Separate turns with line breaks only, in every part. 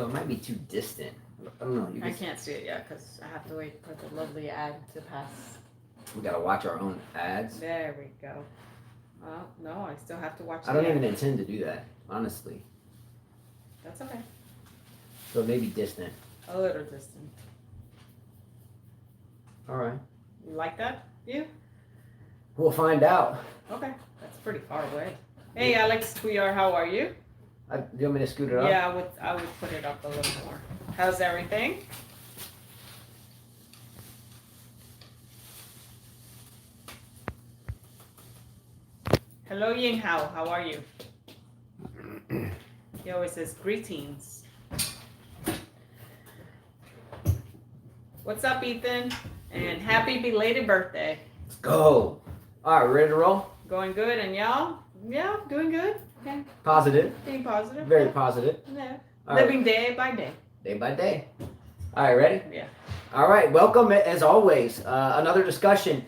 So it might be too distant. I don't know.
I can't see it yet because I have to wait for the lovely ad to pass.
We gotta watch our own ads.
There we go. Well, no, I still have to watch.
I don't even intend to do that, honestly.
That's okay.
So maybe distant.
A little distant.
All right.
You like that view?
We'll find out.
Okay, that's pretty far away. Hey, Alex Cuellar, how are you?
Do you want me to scoot it up?
Yeah, I would put it up a little more. How's everything? Hello, Ying Hao. How are you? He always says greetings. What's up, Ethan? And happy belated birthday.
Let's go. All right, ready to roll?
Going good, and y'all? Yeah, doing good. Okay.
Positive.
Being positive.
Very positive.
Yeah.
All
Living
right.
day by day.
Day by day. All right, ready?
Yeah.
All right, welcome as always. Another discussion.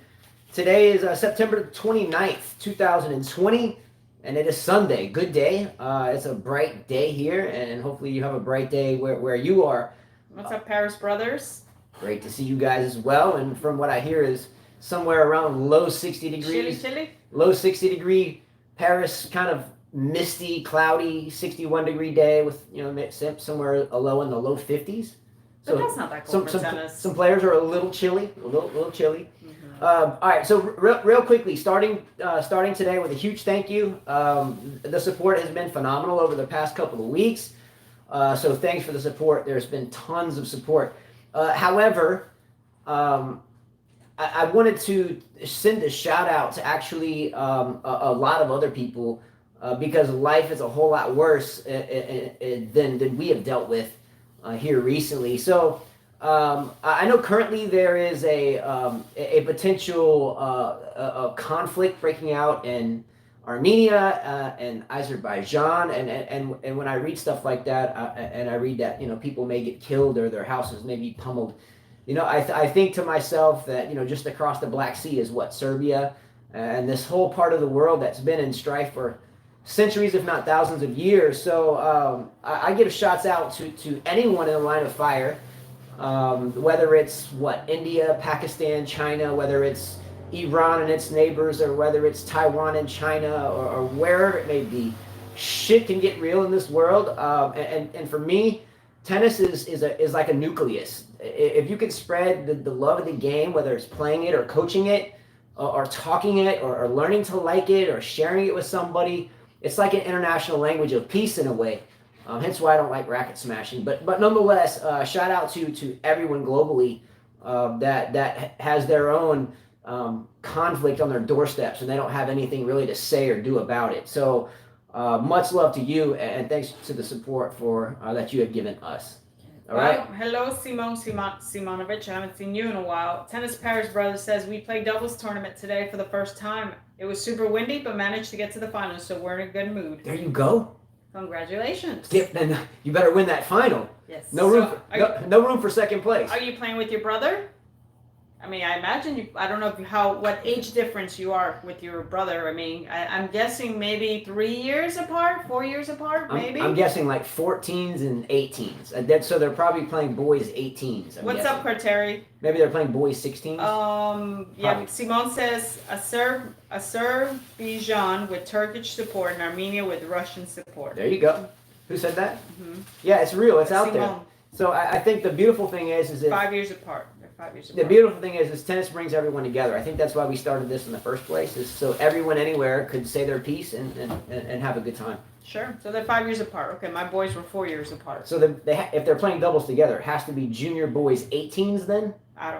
Today is September 29th, 2020, and it is Sunday. Good day. It's a bright day here, and hopefully you have a bright day where you are.
What's up, Paris brothers?
Great to see you guys as well, and from what I hear is somewhere around low 60 degrees.
Chilly?
Low 60 degree Paris, kind of misty, cloudy, 61 degree day with, somewhere a low in the low 50s.
But that's not that cold for tennis.
Some players are a little chilly, a little chilly.
Mm-hmm.
All right, so real quickly, starting today with a huge thank you. The support has been phenomenal over the past couple of weeks. So thanks for the support. There's been tons of support. However, I wanted to send a shout out to actually a lot of other people because life is a whole lot worse than we have dealt with here recently. So I know currently there is a potential conflict breaking out in Armenia and Azerbaijan, and when I read stuff like that, and I read that people may get killed or their houses may be pummeled. I think to myself that, just across the Black Sea is Serbia, and this whole part of the world that's been in strife for centuries, if not thousands of years. So I give shots out to anyone in the line of fire, whether it's India, Pakistan, China, whether it's Iran and its neighbors, or whether it's Taiwan and China, or wherever it may be. Shit can get real in this world, and for me, tennis is like a nucleus. If you can spread the love of the game, whether it's playing it or coaching it or talking it or learning to like it or sharing it with somebody, it's like an international language of peace in a way. Hence why I don't like racket smashing. But nonetheless, shout out to everyone globally that has their own conflict on their doorsteps and they don't have anything really to say or do about it. So much love to you, and thanks to the support that you have given us. All right.
Hello, Simone Simonovic. I haven't seen you in a while. Tennis Paris Brothers says we played doubles tournament today for the first time. It was super windy, but managed to get to the finals, so we're in a good mood.
There you go.
Congratulations.
Then you better win that final.
Yes.
No room for second place.
Are you playing with your brother? I mean, I imagine you. I don't know what age difference you are with your brother. I mean, I'm guessing maybe 3 years apart, 4 years apart, maybe.
I'm guessing like 14s and 18s. So they're probably playing boys 18s.
What's up, Carteri?
Maybe they're playing boys 16s.
Yeah. Probably. Simone says Azerbaijan with Turkish support and Armenia with Russian support.
There you go. Who said that?
Mm-hmm.
Yeah, it's real. It's out
Simone.
there. So I think the beautiful thing is that
5 years apart. They're 5 years apart.
The beautiful thing is tennis brings everyone together. I think that's why we started this in the first place, is so everyone anywhere could say their piece and have a good time.
Sure. So they're 5 years apart. Okay, my boys were 4 years apart.
So if they're playing doubles together, it has to be junior boys 18s then?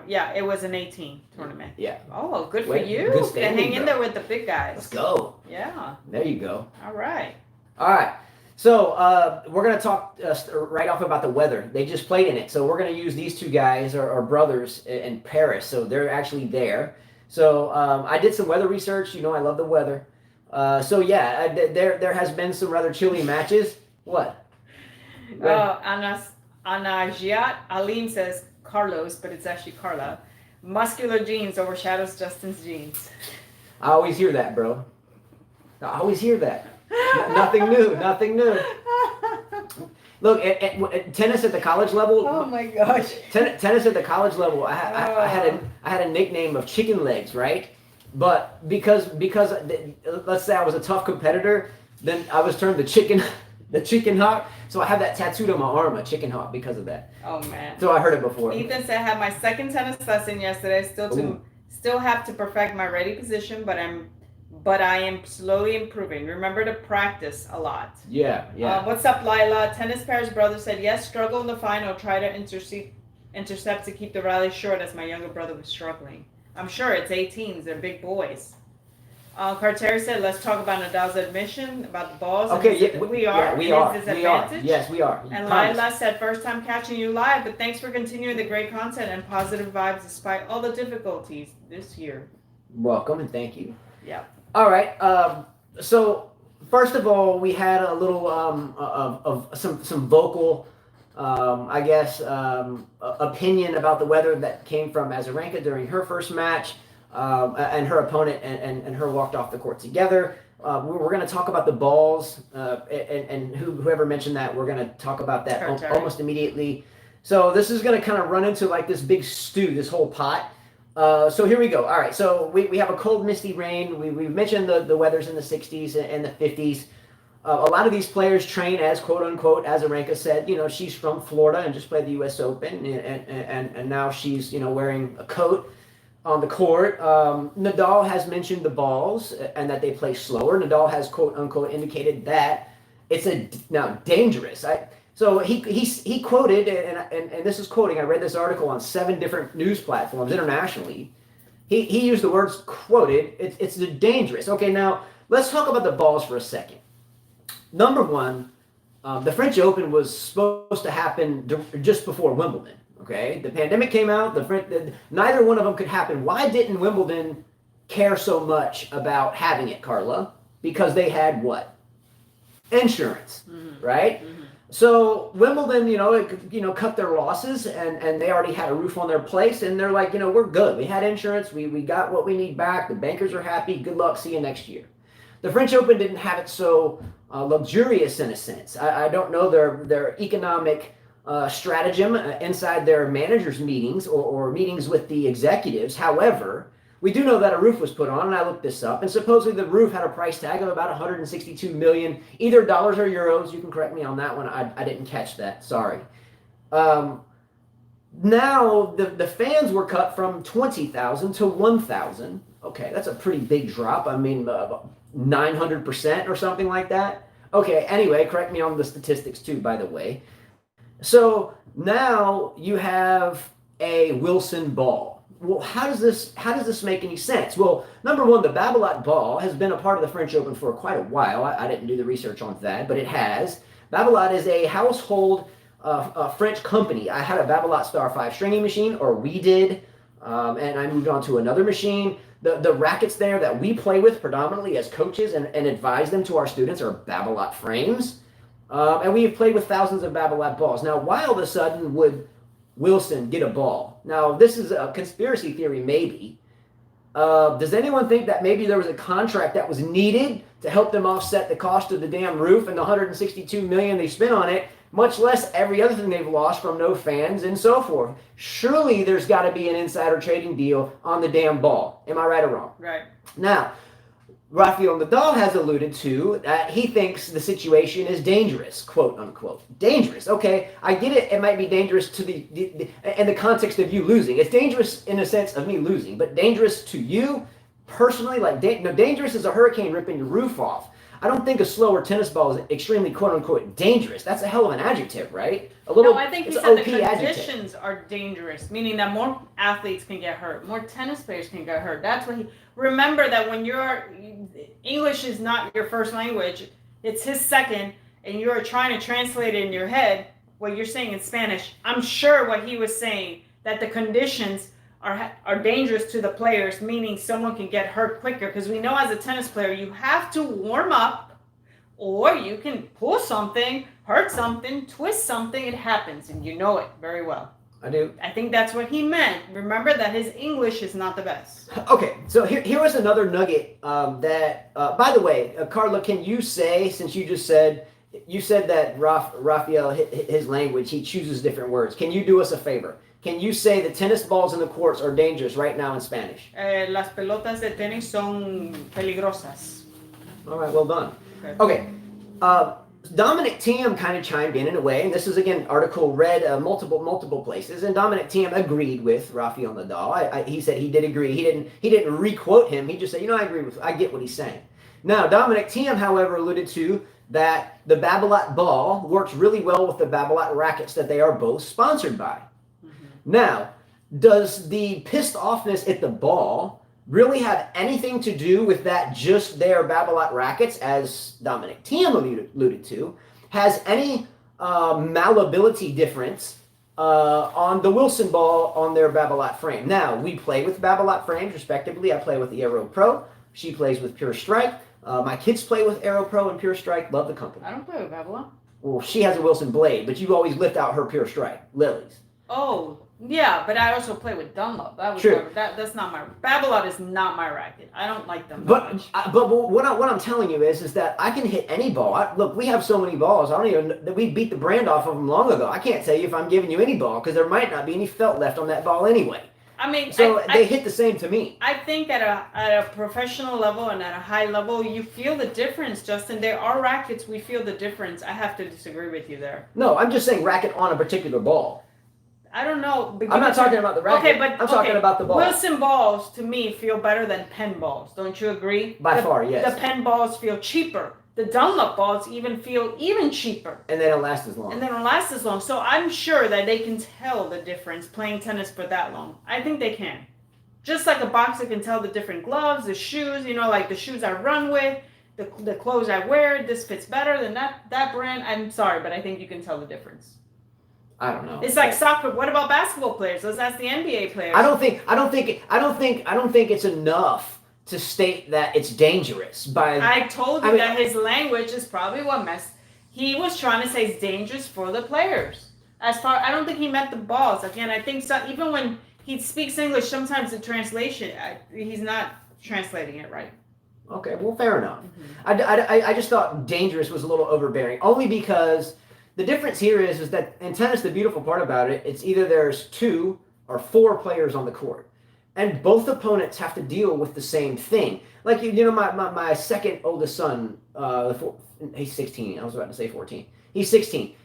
Yeah, it was an 18 tournament.
Yeah.
Oh, good for you.
Good standing,
hang in there with the big guys.
Let's go.
Yeah.
There you go.
All right.
All right. So we're going to talk right off about the weather. They just played in it. So we're going to use these two guys, our brothers in Paris. So they're actually there. So I did some weather research. I love the weather. So yeah, there has been some rather chilly matches. What?
Anajiat Alim says Carlos, but it's actually Carla. Muscular jeans overshadows Justin's jeans.
I always hear that, bro. I always hear that. Nothing new. Look, tennis at the college level.
Oh my gosh.
Tennis at the college level. I had a nickname of chicken legs, right? But because let's say I was a tough competitor, then I was termed the chicken hawk. So I have that tattooed on my arm, a chicken hawk, because of that.
Oh man.
So I heard it before.
Ethan said I had my second tennis lesson yesterday. Still have to perfect my ready position, but I am slowly improving. Remember to practice a lot.
Yeah.
What's up, Lila? Tennis Pair's brother said yes. Struggle in the final. Try to intercept to keep the rally short, as my younger brother was struggling. I'm sure it's 18s. They're big boys. Carter said, let's talk about Nadal's admission about the balls.
Okay,
we are.
Yes, we are.
And Lila said, first time catching you live, but thanks for continuing the great content and positive vibes despite all the difficulties this year.
Welcome and thank you.
Yeah.
All right. So first of all, we had a little of some vocal, opinion about the weather that came from Azarenka during her first match. And her opponent and her walked off the court together. We're going to talk about the balls, and whoever mentioned that, we're going to talk about that almost immediately. So this is going to kind of run into like this big stew, this whole pot. So here we go. All right, so we have a cold, misty rain. We've mentioned the weather's in the 60s and the 50s. A lot of these players train as quote-unquote, as Azarenka said, she's from Florida and just played the U.S. Open, and now she's, wearing a coat on the court. Nadal has mentioned the balls and that they play slower. Nadal has quote unquote indicated that it's now dangerous. So he quoted, and this is quoting, I read this article on 7 different news platforms internationally. He used the words quoted, it's dangerous. Okay, now let's talk about the balls for a second. Number one, the French Open was supposed to happen just before Wimbledon. Okay, the pandemic came out. Neither one of them could happen. Why didn't Wimbledon care so much about having it, Carla? Because they had what? Insurance, right? Mm-hmm. So Wimbledon, cut their losses, and they already had a roof on their place, and they're like, we're good. We had insurance. We got what we need back. The bankers are happy. Good luck. See you next year. The French Open didn't have it so luxurious in a sense. I don't know their economic stratagem inside their managers' meetings or meetings with the executives. However, we do know that a roof was put on, and I looked this up, and supposedly the roof had a price tag of about 162 million, either dollars or euros. You can correct me on that one. I didn't catch that. Sorry. Now the fans were cut from 20,000 to 1,000. Okay, that's a pretty big drop. I mean, 900% or something like that. Okay, anyway, correct me on the statistics too, by the way. So now you have a Wilson ball. Well, how does this make any sense? Well, number one, the Babolat ball has been a part of the French Open for quite a while. I didn't do the research on that, but it has. Babolat is a household French company. I had a Babolat Star 5 stringing machine, or we did, and I moved on to another machine. The rackets there that we play with predominantly as coaches and advise them to our students are Babolat frames. And we have played with thousands of Babolat balls. Now, why all of a sudden would Wilson get a ball? Now, this is a conspiracy theory, maybe. Does anyone think that maybe there was a contract that was needed to help them offset the cost of the damn roof and the 162 million they spent on it, much less every other thing they've lost from no fans and so forth? Surely there's got to be an insider trading deal on the damn ball. Am I right or wrong?
Right.
Now, Rafael Nadal has alluded to that he thinks the situation is dangerous, quote unquote. Dangerous. Okay, I get it. It might be dangerous to in the context of you losing. It's dangerous in the sense of me losing, but dangerous to you personally, like dangerous as a hurricane ripping your roof off. I don't think a slower tennis ball is extremely quote unquote dangerous. That's a hell of an adjective, right?
No, I think he said the conditions are dangerous, meaning that more athletes can get hurt, more tennis players can get hurt. That's what remember that when English is not your first language, it's his second, and you're trying to translate it in your head, what you're saying in Spanish. I'm sure what he was saying, that the conditions are dangerous to the players, meaning someone can get hurt quicker, because we know as a tennis player, you have to warm up, or you can pull something, hurt something, twist something, it happens, and you know it very well.
I do.
I think that's what he meant. Remember that his English is not the best.
Okay, so here was another nugget that, by the way, Carla, can you say, since you just said you said that Rafael, his language, he chooses different words. Can you do us a favor? Can you say the tennis balls in the courts are dangerous right now in Spanish?
Las pelotas de tenis son peligrosas.
All right, well done. Okay. Dominic Thiem kind of chimed in a way, and this is again article read multiple places, and Dominic Thiem agreed with Rafael Nadal. He said he did agree. He didn't re-quote him. He just said, I get what he's saying. Now, Dominic Thiem, however, alluded to that the Babolat ball works really well with the Babolat rackets that they are both sponsored by. Mm-hmm. Now, does the pissed offness at the ball really have anything to do with that just their Babolat rackets, as Dominic Thiem alluded to, has any malleability difference on the Wilson ball on their Babolat frame? Now, we play with Babolat frames, respectively. I play with the Aero Pro. She plays with Pure Strike. My kids play with Aero Pro and Pure Strike. Love the company.
I don't play with Babolat.
Well, she has a Wilson blade, but you always lift out her Pure Strike, Lily's.
Oh, yeah, but I also play with Dunlop. That was
true.
That's not my Babolat is not my racket. I don't like them.
But what I'm telling you is that I can hit any ball. Look, we have so many balls. I don't even we beat the brand off of them long ago. I can't tell you if I'm giving you any ball because there might not be any felt left on that ball anyway.
I mean,
so they hit the same to me.
I think at a professional level and at a high level, you feel the difference, Justin. There are rackets we feel the difference. I have to disagree with you there.
No, I'm just saying racket on a particular ball.
I don't know.
I'm not talking about the racket.
Okay, but
I'm talking about the ball.
Wilson balls, to me, feel better than Penn balls. Don't you agree?
By far, yes.
The Penn balls feel cheaper. The Dunlop balls feel even cheaper.
And they don't last as long.
So I'm sure that they can tell the difference playing tennis for that long. I think they can. Just like a boxer can tell the different gloves, the shoes, like the shoes I run with, the clothes I wear, this fits better than that brand. I'm sorry, but I think you can tell the difference.
I don't know.
It's like soccer. What about basketball players? Let's ask the NBA players.
I don't think it's enough to state that it's dangerous.
I told you that his language is probably what messed. He was trying to say it's dangerous for the players. I don't think he meant the balls. Again, I think even when he speaks English, sometimes the translation he's not translating it right.
Okay, well, fair enough. Mm-hmm. I just thought dangerous was a little overbearing, only because the difference here is that in tennis, the beautiful part about it, it's either there's 2 or 4 players on the court, and both opponents have to deal with the same thing. Like, my second oldest son, he's 16. I was about to say 14. He's 16.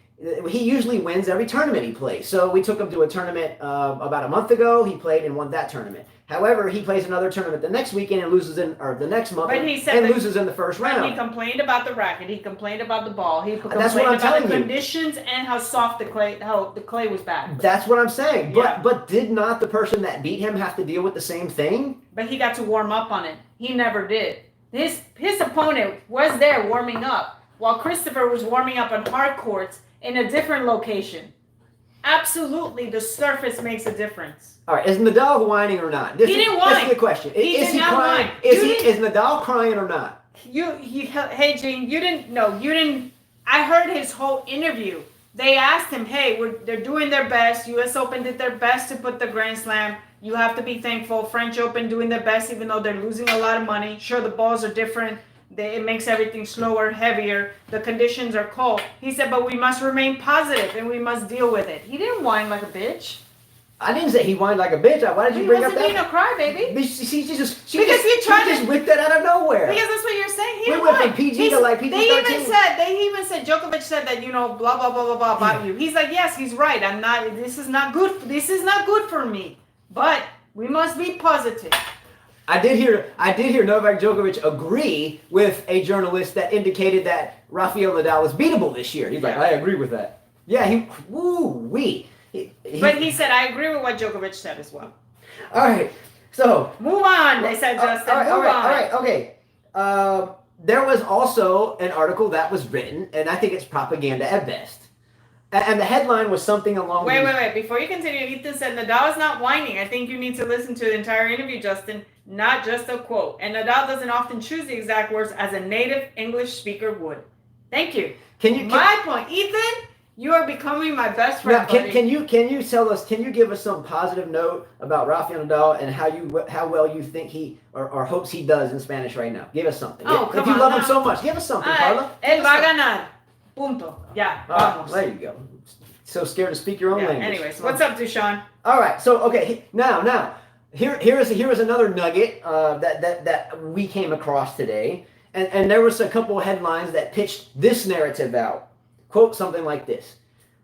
He usually wins every tournament he plays. So we took him to a tournament about a month ago. He played and won that tournament. However, he plays another tournament the next weekend and loses the next month loses in the first round.
He complained about the racket. He complained about the ball. He complained
That's what I'm
about
telling
the
you.
conditions and how soft how the clay was bad.
That's what I'm saying.
Yeah.
But did not the person that beat him have to deal with the same thing?
But he got to warm up on it. He never did. His opponent was there warming up while Christopher was warming up on hard courts in a different location. Absolutely, the surface makes a difference.
All right, is Nadal whining or not?
He didn't whine.
This is the question.
Is he
crying?
whine.
Is Nadal crying or not?
Hey, Gene, you didn't. I heard his whole interview. They asked him, hey, they're doing their best. U.S. Open did their best to put the Grand Slam. You have to be thankful. French Open doing their best, even though they're losing a lot of money. Sure, the balls are different. It makes everything slower, heavier. The conditions are cold. He said, but we must remain positive and we must deal with it. He didn't whine like a bitch.
I didn't say he whined like a bitch. Why did you bring up that?
He wasn't being a crybaby.
She just whipped that out of nowhere.
Because that's what you're saying.
We went from PG to like PG-13.
They even said, Djokovic said that, blah, blah, blah, blah, blah about you. He's like, yes, he's right. This is not good for me. But we must be positive.
I did hear Novak Djokovic agree with a journalist that indicated that Rafael Nadal is beatable this year. He's like, I agree with that. Yeah,
But he said, I agree with what Djokovic said as well.
All right, so
move on. They said, Justin. Move on.
All right, okay. There was also an article that was written, and I think it's propaganda at best. And the headline was something along.
Wait. Before you continue, Ethan said Nadal is not whining. I think you need to listen to the entire interview, Justin, not just a quote. And Nadal doesn't often choose the exact words as a native English speaker would. Thank you. My point, Ethan. You are becoming my best friend.
Now, can you tell us? Can you give us some positive note about Rafael Nadal and how well you think he or hopes he does in Spanish right now? Give us something.
Oh,
if you love him so much, give us something, Carla.
Él va a ganar. Punto. Yeah. Vamos.
There you go. So scared to speak your own language.
Anyways, what's up, Dushan?
All right. So okay, now here is another nugget that we came across today, and there was a couple of headlines that pitched this narrative out. Quote something like this: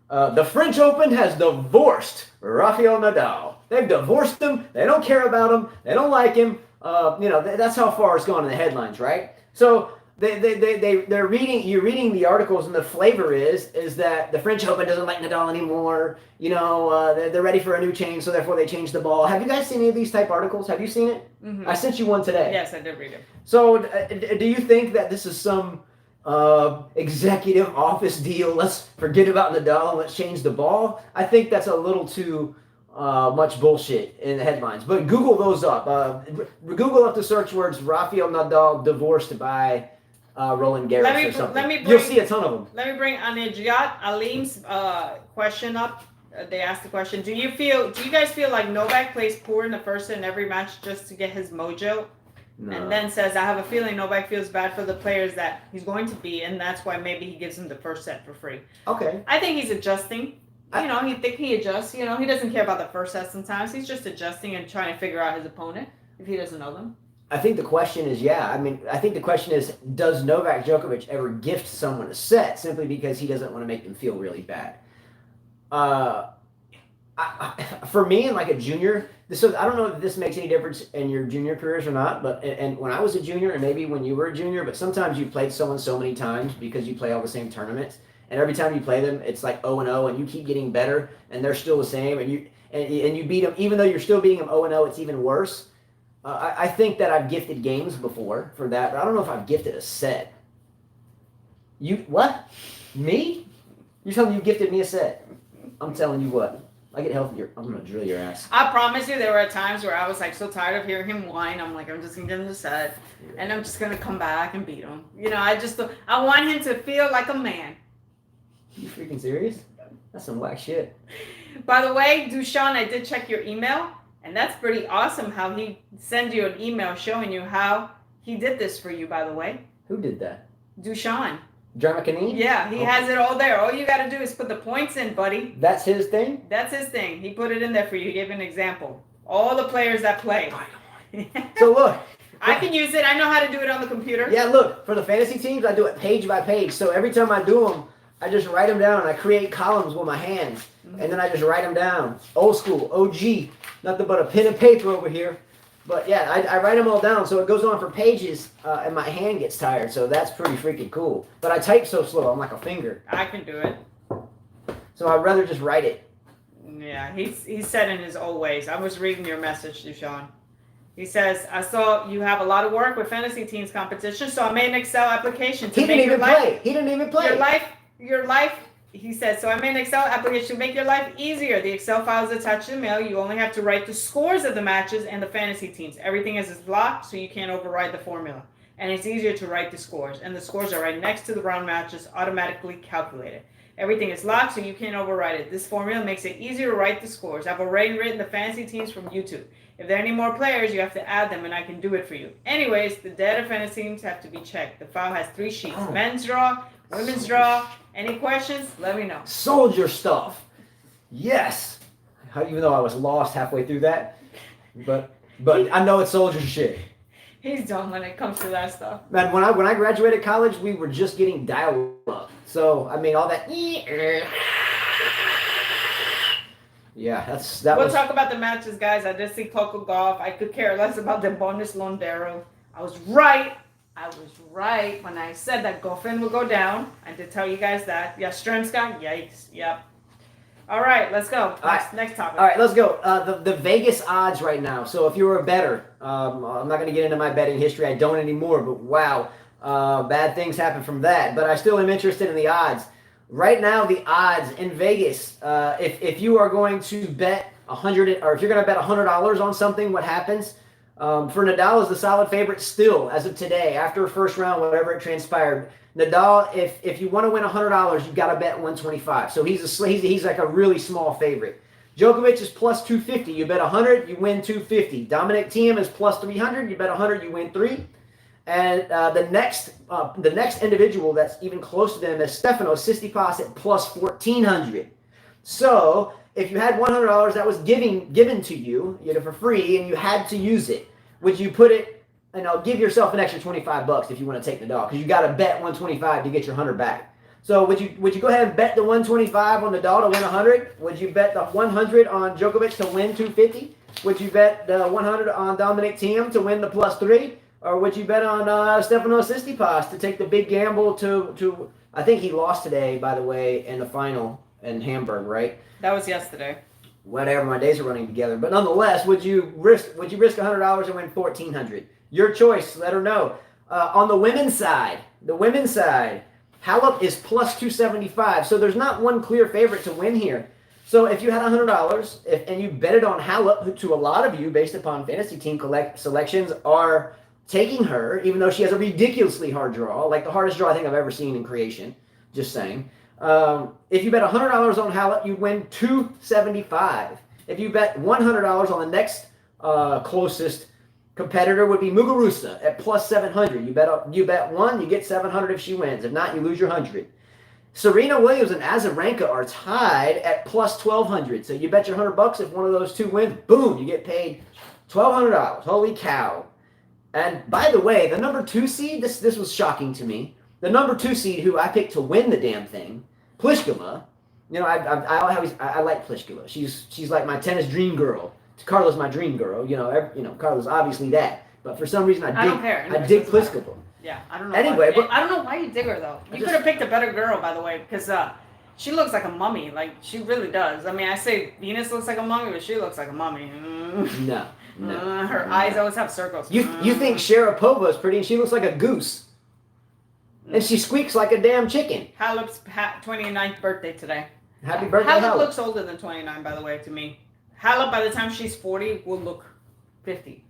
the French Open has divorced Rafael Nadal. They've divorced him. They don't care about him. They don't like him. That's how far it's gone in the headlines, right? So they're reading. You're reading the articles, and the flavor is that the French Open doesn't like Nadal anymore. They're ready for a new change, so therefore they changed the ball. Have you guys seen any of these type articles? Have you seen it?
Mm-hmm.
I sent you one today.
Yes, I did read it.
So do you think that this is some executive office deal? Let's forget about Nadal and let's change the ball. I think that's a little too much bullshit in the headlines. But Google those up. Google up the search words Rafael Nadal divorced by Roland Garros or something. You'll see a ton of them.
Let me bring Anijat Alim's question up. They asked the question: Do you guys feel like Novak plays poor in the first set in every match just to get his mojo? No. And then says, I have a feeling Novak feels bad for the players that he's going to be, and that's why maybe he gives them the first set for free.
Okay.
I think he's adjusting. He adjusts. He doesn't care about the first set sometimes. He's just adjusting and trying to figure out his opponent if he doesn't know them.
I think the question is, does Novak Djokovic ever gift someone a set simply because he doesn't want to make them feel really bad? For me, and like a junior, so I don't know if this makes any difference in your junior careers or not, but and when I was a junior, and maybe when you were a junior, but sometimes you played someone so many times because you play all the same tournaments, and every time you play them, it's like 0-0, and you keep getting better, and they're still the same, and you beat them, even though you're still beating them 0-0, it's even worse. I think that I've gifted games before for that, but I don't know if I've gifted a set. You what? Me? You're telling me you gifted me a set? I'm telling you what. I get healthier. I'm gonna drill your ass.
I promise you, there were times where I was like so tired of hearing him whine. I'm like, I'm just gonna give him the set, and I'm just gonna come back and beat him. I want him to feel like a man.
You freaking serious? That's some whack shit.
By the way, Dushan, I did check your email, and that's pretty awesome how he sent you an email showing you how he did this for you. By the way,
who did that?
Dushan.
Dramacani?
Yeah, he has it all there. All you got to do is put the points in, buddy.
That's his thing?
That's his thing. He put it in there for you. He gave an example. All the players that play.
So look.
I can use it. I know how to do it on the computer.
Yeah, look. For the fantasy teams, I do it page by page. So every time I do them, I just write them down. I create columns with my hands. Mm-hmm. And then I just write them down. Old school, OG. Nothing but a pen and paper over here. But yeah, I write them all down, so it goes on for pages, and my hand gets tired, so that's pretty freaking cool. But I type so slow, I'm like a finger.
I can do it.
So I'd rather just write it.
Yeah, he's set in his old ways. I was reading your message, Dushan. He says, I saw you have a lot of work with fantasy teams competition, so I made an Excel application to make your life.
He didn't even play.
Your life. He says, so I made an Excel application to make your life easier. The Excel file is attached to the mail. You only have to write the scores of the matches and the fantasy teams. Everything is blocked, so you can't override the formula. And it's easier to write the scores. And the scores are right next to the round matches, automatically calculated. Everything is locked, so you can't override it. This formula makes it easier to write the scores. I've already written the fantasy teams from YouTube. If there are any more players, you have to add them, and I can do it for you. Anyways, the data fantasy teams have to be checked. The file has 3 sheets. Men's draw, women's draw. Any questions? Let me know.
Soldier stuff. Yes. Even though I was lost halfway through that. But I know it's soldier shit.
He's dumb when it comes to that stuff.
Man, when I graduated college, we were just getting dial-up. So, I mean, all that... Yeah,
We'll talk about the matches, guys. I did see Coco Golf. I could care less about the bonus Londero. I was right when I said that Goffin would go down. I did tell you guys that. Yastremska, yikes. Yep. All right, let's go. Next topic.
All right, let's go. The Vegas odds right now. So if you were a bettor, I'm not going to get into my betting history. I don't anymore, but wow, bad things happen from that. But I still am interested in the odds. Right now, the odds in Vegas, if you are going to bet $100, or if you're going to bet $100 on something, what happens? For Nadal is the solid favorite still as of today, after first round, whatever it transpired. Nadal, if you want to win $100, you've got to bet 125. So he's like a really small favorite. Djokovic is plus 250. You bet 100, you win 250. Dominic Thiem is plus 300. You bet 100, you win 3. And the next individual that's even close to them is Stefanos Tsitsipas at plus 1,400. So if you had $100 that was given to you, for free, and you had to use it, would you put it? And I'll give yourself an extra $25 if you want to take Nadal, because you got to bet 125 to get your 100 back. So would you go ahead and bet the 125 on Nadal to win 100? Would you bet the 100 on Djokovic to win 250? Would you bet the 100 on Dominic Thiem to win the +3? Or would you bet on Stefanos Tsitsipas to take the big gamble to I think he lost today, by the way, in the final in Hamburg, right?
That was yesterday.
Whatever, my days are running together. But nonetheless, would you risk $100 and win 1,400? Your choice. Let her know. On the women's side, Halep is plus 275. So there's not one clear favorite to win here. So if you had $100 and you bet it on Halep, who to a lot of you, based upon fantasy team selections, are taking her, even though she has a ridiculously hard draw, like the hardest draw I think I've ever seen in creation. Just saying. If you bet $100 on Halep, you win $275. If you bet $100 on the next closest competitor would be Muguruza at plus 700. You bet one, you get 700 if she wins. If not, you lose your 100. Serena Williams and Azarenka are tied at plus 1,200. So you bet your $100 if one of those two wins, boom, you get paid $1,200. Holy cow. And by the way, the number 2 seed, this was shocking to me. The number 2 seed who I picked to win the damn thing, Pliskova. I like Pliskova. She's like my tennis dream girl. Carla's my dream girl. Carla's obviously that. But for some reason, I don't care. I dig Pliskova.
Yeah, I don't know.
Anyway,
I don't know why you dig her though. You could have picked a better girl, by the way, because she looks like a mummy. Like she really does. I mean, I say Venus looks like a mummy, but she looks like a mummy.
No.
Her eyes always have circles.
You think Sharapova is pretty, and she looks like a goose. And she squeaks like a damn chicken.
Halep's 29th birthday today.
Happy birthday,
Halep looks older than 29, by the way, to me. Halep, by the time she's 40, will look 50.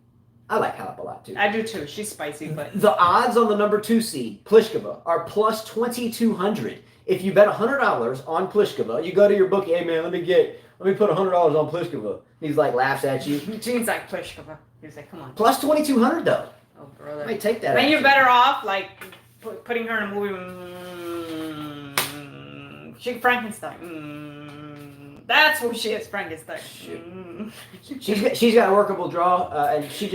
I like Halep a lot, too.
I do, too. She's spicy, but...
The odds on the number 2 seed, Pliskova, are plus 2,200. If you bet $100 on Pliskova, you go to your bookie, hey, man, let me put $100 on Pliskova. He's like, laughs at you.
Gene's like, Pliskova. He's like, come on.
Plus 2,200, though.
Oh, brother.
Let me take that.
Then you're better off, like... putting her in a movie, Frankenstein. That's who she is, Frankenstein.
She's got a workable draw, and she'll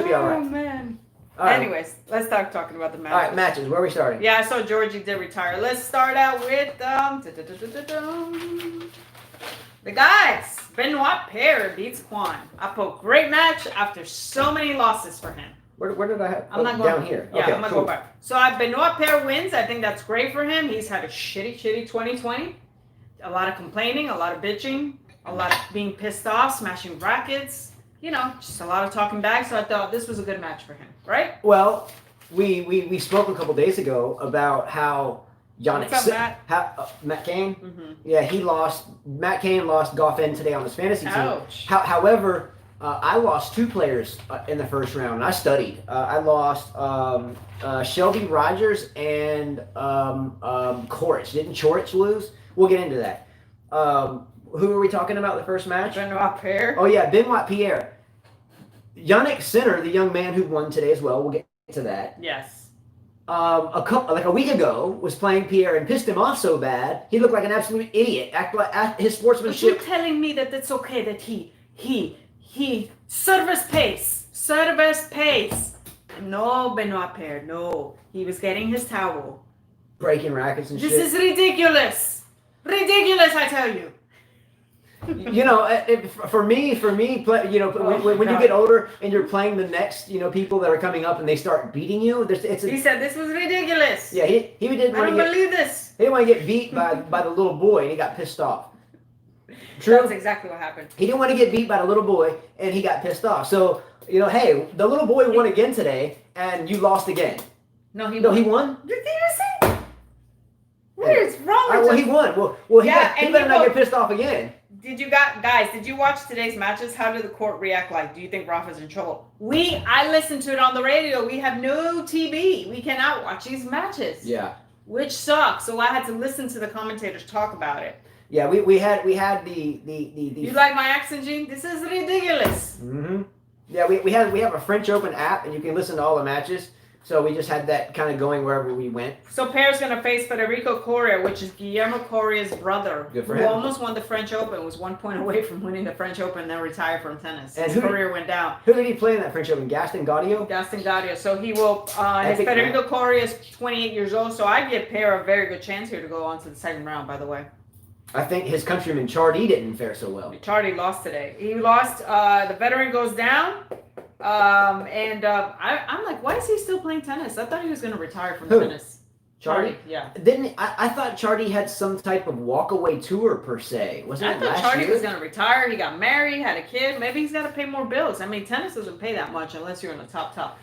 be all right.
Oh man.
Right.
Anyways, let's start talking about the matches.
All right, matches. Where are we starting?
Yeah, so Georgie did retire. Let's start out with the guys. Benoit Paire beats Kwan. Great match after so many losses for him.
Where did I have?
I'm not going
down here.
Yeah,
okay,
I'm not
cool.
going back. So Benoit Paire wins. I think that's great for him. He's had a shitty 2020. A lot of complaining, a lot of bitching, a lot of being pissed off, smashing rackets. Just a lot of talking back. So I thought this was a good match for him, right?
Well, we spoke a couple days ago about how Yannick.
What's up, Matt?
Matt Cain.
Mm-hmm.
Yeah, he lost. Matt Cain lost Goffin today on his fantasy team.
Ouch.
However. I lost 2 players in the first round. I studied. I lost Shelby Rogers and Coric. Didn't Coric lose? We'll get into that. Who are we talking about the first match?
Benoit Paire.
Oh, yeah, Benoit Paire. Yannick Sinner, the young man who won today as well. We'll get to that.
Yes.
A week ago, was playing Pierre and pissed him off so bad, he looked like an absolute idiot. His sportsmanship.
But you're telling me that it's okay that he service pace. No, Benoit Paire, no. He was getting his towel.
Breaking rackets and
this
shit.
This is ridiculous. Ridiculous, I tell you.
For me, when you get older and you're playing the next, people that are coming up and they start beating you.
He said this was ridiculous.
Yeah, he didn't.
I don't believe this.
He didn't want to get beat by the little boy, and he got pissed off. True.
That's exactly what happened.
He didn't want to get beat by the little boy, and he got pissed off. So, hey, the little boy won again today, and you lost again.
No, he
won.
Did you see? What is wrong with
he won. Well, he better not get pissed off again.
Did you watch today's matches? How did the court react? Like, do you think Rafa's in trouble? I listened to it on the radio. We have no TV. We cannot watch these matches.
Yeah.
Which sucks. So I had to listen to the commentators talk about it.
Yeah, we had the.
You like my accent, Gene? This is ridiculous.
Mm-hmm. Yeah, we have a French Open app, and you can listen to all the matches. So we just had that kind of going wherever we went.
So Per's going to face Federico Coria, which is Guillermo Coria's brother,
Good for
who
him.
almost won the French Open, was 1 point away from winning the French Open, and then retired from tennis.
And
His career went down.
Who did he play in that French Open? Gaston Gaudio?
Gaston Gaudio. So he will, Federico Coria is 28 years old, so I give Per a very good chance here to go on to the second round, by the way.
I think his countryman Chardy didn't fare so well.
Chardy lost today. He lost, the veteran goes down. I'm like, why is he still playing tennis? I thought he was going to retire from tennis.
Chardy?
Yeah.
I thought Chardy had some type of walkaway tour per se. Wasn't it last year?
I thought Chardy was going to retire. He got married, had a kid. Maybe he's got to pay more bills. I mean, tennis doesn't pay that much unless you're in the top.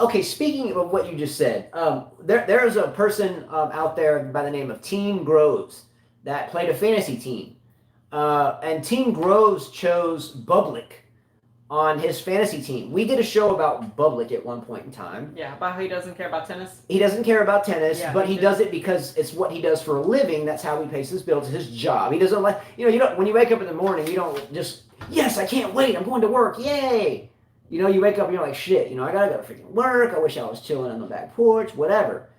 Okay, speaking of what you just said, there is a person out there by the name of Team Groves that played a fantasy team. And Team Groves chose Bublik on his fantasy team. We did a show about Bublik at one point in time.
Yeah, about how he doesn't care about tennis.
He doesn't care about tennis, but he does it because it's what he does for a living. That's how he pays his bills. It's his job. He doesn't like, you don't, when you wake up in the morning, you don't just, yes, I can't wait. I'm going to work. Yay. You wake up and you're like, shit, I got to go to freaking work. I wish I was chilling on the back porch, whatever.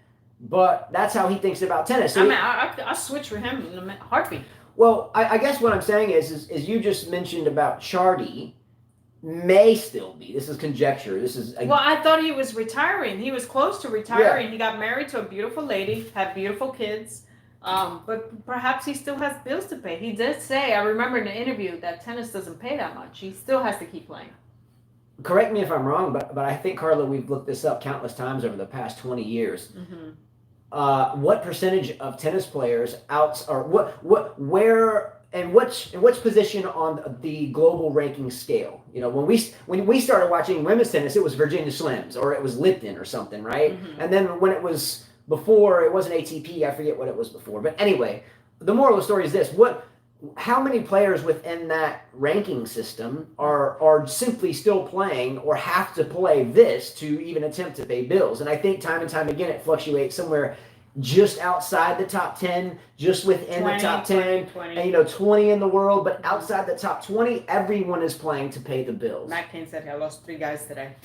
But that's how he thinks about tennis. So
I switch for him in a heartbeat.
Well, I guess what I'm saying is you just mentioned about Chardy. May still be. This is conjecture.
Well, I thought he was retiring. He was close to retiring. Yeah. He got married to a beautiful lady, had beautiful kids, but perhaps he still has bills to pay. He did say, I remember in the interview, that tennis doesn't pay that much. He still has to keep playing.
Correct me if I'm wrong, but I think, Carla, we've looked this up countless times over the past 20 years. Mm-hmm. What percentage of tennis players in which position on the global ranking scale? When we started watching women's tennis, it was Virginia Slims or it was Lipton or something, right? Mm-hmm. And then when it was before, it wasn't ATP. I forget what it was before. But anyway, the moral of the story is this: how many players within that ranking system are simply still playing or have to play this to even attempt to pay bills? And I think time and time again it fluctuates somewhere just outside the top 10, just within 20, the top 10, 20. And 20 in the world, but outside the top 20, everyone is playing to pay the bills.
Matt Kane said, I lost 3 guys today.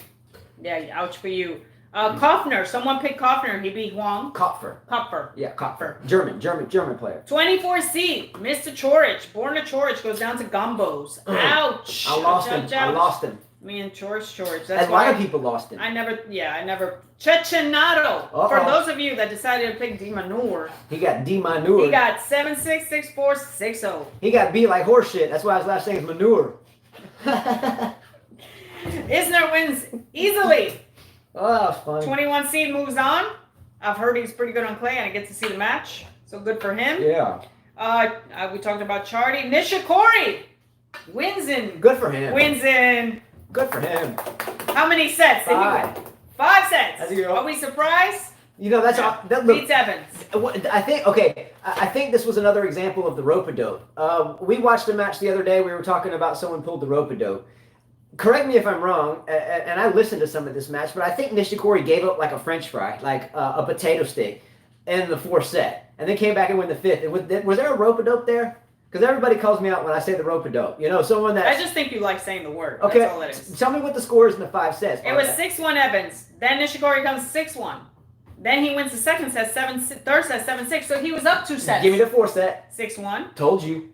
Yeah, ouch for you. Kopfner, someone picked Kopfner. He beat Huang.
Kopfer. Yeah, Kopfer. German player.
24 seed, Mr. Chorich. Borna Chorich goes down to Gumbos. Ouch.
I lost him.
Me and Chorich. That's
a lot of people lost him.
I never. Chechenado. For those of you that decided to pick Di Manure.
He got Di Manure.
He got 7-6, 6-4, 6-0.
He got beat like horseshit. That's why his last name is Manure.
Isner wins easily.
Oh, that's funny.
21 seed moves on. I've heard he's pretty good on clay, and I get to see the match. So good for him.
Yeah.
We talked about Chardy. Nishikori wins in.
Good for him.
Wins in.
Good for him.
How many sets?
5.
5 sets. Are we surprised?
That's
beats Evans.
I think this was another example of the rope-a-dope. We watched a match the other day. We were talking about someone pulled the rope-a-dope. Correct me if I'm wrong, and I listened to some of this match, but I think Nishikori gave up like a French fry, like a potato stick, in the 4th set, and then came back and won the 5th. Was there a rope-a-dope there? Because everybody calls me out when I say the rope-a-dope. Someone that.
I just think you like saying the word.
Okay.
That's all it is.
Tell me what the score is in the 5 sets.
It was 6-1 Evans. Then Nishikori comes 6-1. Then he wins the second set, third set, 7-6. So he was up 2 sets.
Give me the 4th set.
6-1.
Told you.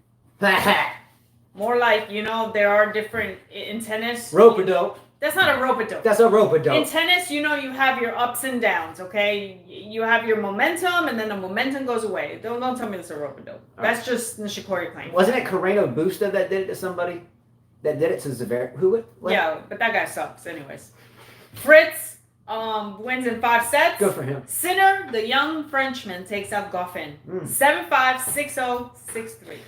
More like, there are different in tennis.
Rope-a-dope.
That's not a rope-a-dope.
That's a rope-a-dope.
In tennis, you have your ups and downs, okay? You have your momentum, and then the momentum goes away. Don't tell me it's a rope-a-dope. That's just Nishikori playing.
Wasn't it Carreno Busta that did it to somebody? That did it to Zverev? Who? What?
Yeah, but that guy sucks anyways. Fritz wins in 5 sets.
Good for him.
Sinner, the young Frenchman, takes out Goffin. 7-5, 6-0,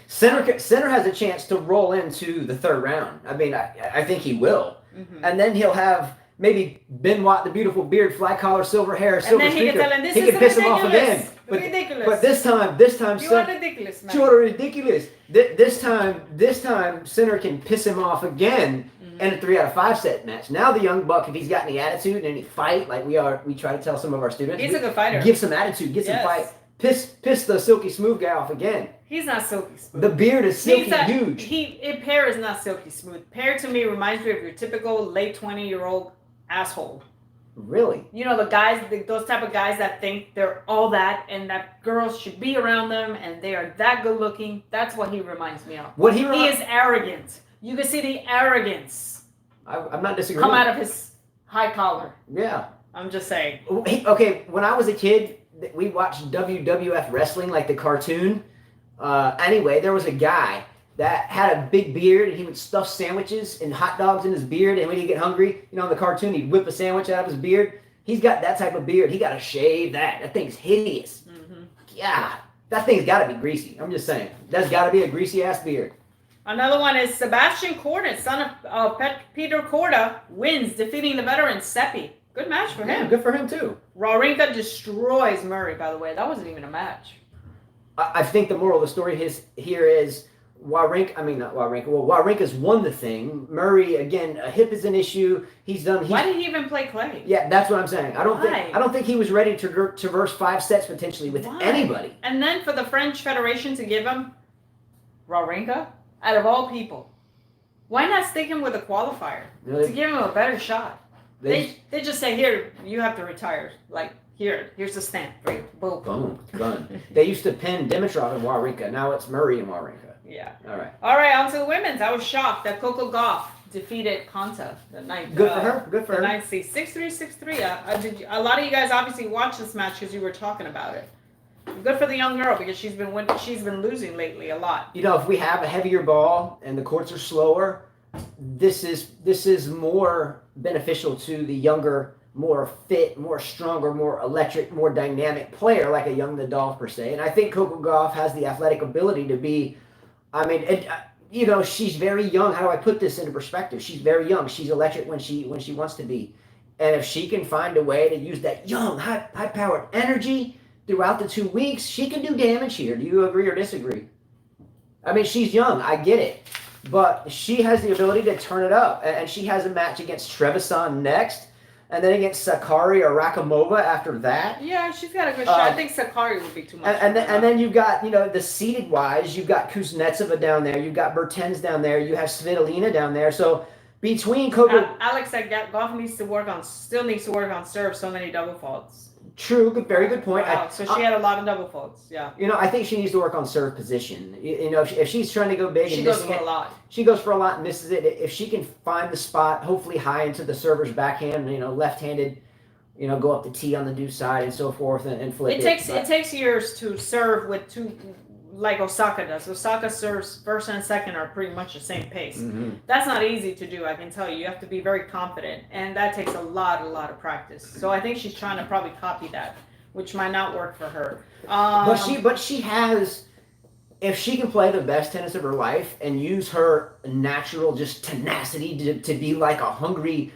6-3.
Sinner has a chance to roll into the 3rd round. I mean, I think he will. Mm-hmm. And then he'll have maybe Benoit, the beautiful beard, fly collar, silver hair, silver streaker. He can piss him off again. But this time,
you are ridiculous, man.
You are ridiculous. This time, Sinner can piss him off again in a 3 out of 5 set match. Now the young buck, if he's got any attitude and any fight, like we try to tell some of our students,
he's a good fighter.
Give some attitude, get some fight. Piss the silky smooth guy off again.
He's not silky smooth.
The beard is silky huge.
Per is not silky smooth. Per to me reminds me of your typical late 20-year-old asshole.
Really?
You know, the guys, those type of guys that think they're all that and that girls should be around them and they are that good looking. That's what he reminds me of. He is arrogant. You can see the arrogance.
I'm not disagreeing.
Come out of his high collar.
Yeah.
I'm just saying.
Okay, when I was a kid, we watched WWF wrestling, like the cartoon. Anyway, there was a guy that had a big beard, and he would stuff sandwiches and hot dogs in his beard, and when he'd get hungry, in the cartoon, he'd whip a sandwich out of his beard. He's got that type of beard. He got to shave that. That thing's hideous. Mm-hmm. Yeah, that thing's got to be greasy. I'm just saying. That's got to be a greasy-ass beard.
Another one is Sebastian Corda, son of Peter Corda, wins, defeating the veteran Seppi. Good match for him.
Good for him, too.
Wawrinka destroys Murray, by the way. That wasn't even a match.
I think the moral of the story here is Wawrinka's won the thing. Murray, again, a hip is an issue.
Why did he even play clay?
Yeah, that's what I'm saying. I don't think he was ready to traverse 5 sets potentially with anybody.
And then for the French Federation to give him Wawrinka, out of all people, why not stick him with a qualifier to give him a better shot? They just say, here, you have to retire. Like, here's the stamp. Right?
Boom. Done. They used to pin Dimitrov and Wawrinka. Now it's Murray and Wawrinka.
Yeah.
All
right, on to the women's. I was shocked that Coco Gauff defeated Konta the night.
Good for her.
9-6, 6-3, 6-3. A lot of you guys obviously watched this match because you were talking about it. Good for the young girl because she's been losing lately a lot.
If we have a heavier ball and the courts are slower, this is more beneficial to the younger, more fit, more stronger, more electric, more dynamic player like a young Nadal per se. And I think Coco Gauff has the athletic ability to be. She's very young. How do I put this into perspective? She's very young. She's electric when she wants to be. And if she can find a way to use that young, high-powered energy throughout the 2 weeks, she can do damage here. Do you agree or disagree? She's young. I get it. But she has the ability to turn it up. And she has a match against Trevisan next. And then against Sakari or Rakimova after that.
Yeah, she's got a good shot. I think Sakari would be too much.
And then you've got, the seeded wise, you've got Kuznetsova down there, you've got Bertens down there, you have Svitolina down there. So between Coco,
Alex said Gauff still needs to work on serve. So many double faults.
True, very good point.
Wow. So she had a lot of double faults. Yeah.
I think she needs to work on serve position. If she's trying to go big,
she goes for a lot.
She goes for a lot and misses it. If she can find the spot, hopefully high into the server's backhand, left-handed, go up the tee on the due side and so forth and flip it.
It takes years to serve with two, like Osaka does. Osaka serves first and second are pretty much the same pace. Mm-hmm. That's not easy to do, I can tell you. You have to be very confident, and that takes a lot of practice. So I think she's trying to probably copy that, which might not work for her.
But she has, if she can play the best tennis of her life and use her natural just tenacity to be like a hungry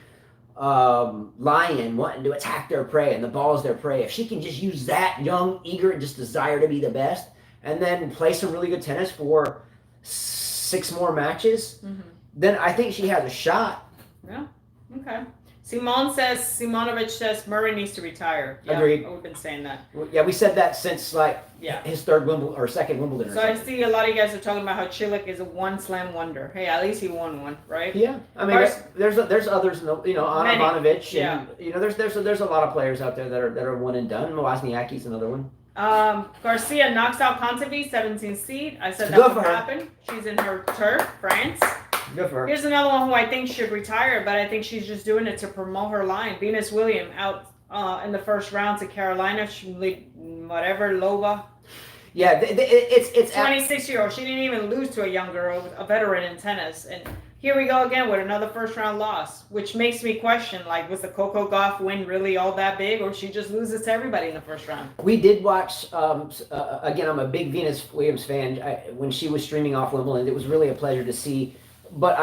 lion wanting to attack their prey, and the ball is their prey. If she can just use that young, eager, and just desire to be the best, and then play some really good tennis for 6 more matches, then I think she has a shot.
Yeah. Okay. Simonovic says Murray needs to retire. Yeah,
agreed.
We've been saying that.
Yeah, we said that since his third Wimbledon or second Wimbledon.
So I see a lot of you guys are talking about how Cilic is a one slam wonder. Hey, at least he won one, right?
Yeah, there's others, Anna Ivanovic, and there's a lot of players out there that are one and done. Wozniacki's another one.
Garcia knocks out Kontaveit, 17th seed. I said that would happen. She's in her turf, France.
Good for her.
Here's another one who I think should retire, but I think she's just doing it to promote her line. Venus Williams out in the first round to Carolina. Lova.
Yeah, it's
26-year-old. She didn't even lose to a young girl, a veteran in tennis. And here we go again with another first-round loss, which makes me question, was the Coco Gauff win really all that big, or she just loses to everybody in the first round?
We did watch, again, I'm a big Venus Williams fan. When she was streaming off Wimbledon, it was really a pleasure to see. But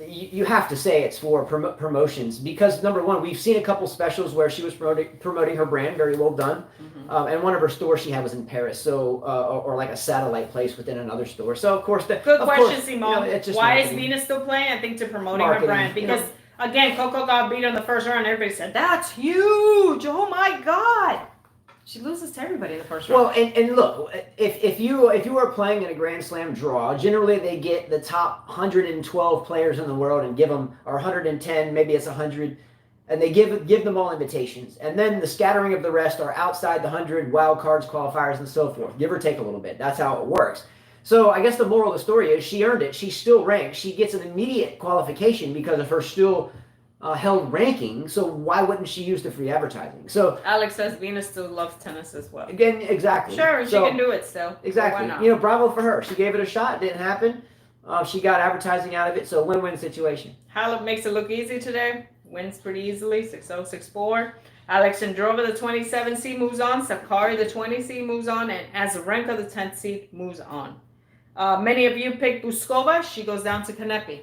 you have to say it's for promotions because, number one, we've seen a couple specials where she was promoting her brand, very well done. And one of her stores she had was in Paris, so or like a satellite place within another store. So of course,
good question, Simone. Why is Venus still playing? I think to promoting her brand because again, Coco got beat on the first round. Everybody said that's huge. Oh my God. She loses to everybody in the first round.
Well, and look, if you are playing in a Grand Slam draw, generally they get the top 112 players in the world and give them, or 110, maybe it's 100. and they give them all invitations. And then the scattering of the rest are outside the 100 wild cards, qualifiers, and so forth. Give or take a little bit. That's how it works. So I guess the moral of the story is she earned it. She's still ranked. She gets an immediate qualification because of her still held ranking. So why wouldn't she use the free advertising? So
Alex says Venus still loves tennis as well.
Again, exactly.
Sure, she can do it still.
Exactly.
Why not?
Bravo for her. She gave it a shot. It didn't happen. She got advertising out of it. So win-win situation.
Halep makes it look easy today. Wins pretty easily. 6-0, 6-4. Alex Androva, the 27 seed, moves on. Sakkari, the 20 seed, moves on. And Azarenka, the 10th seed, moves on. Many of you picked Buskova. She goes down to Kanepi.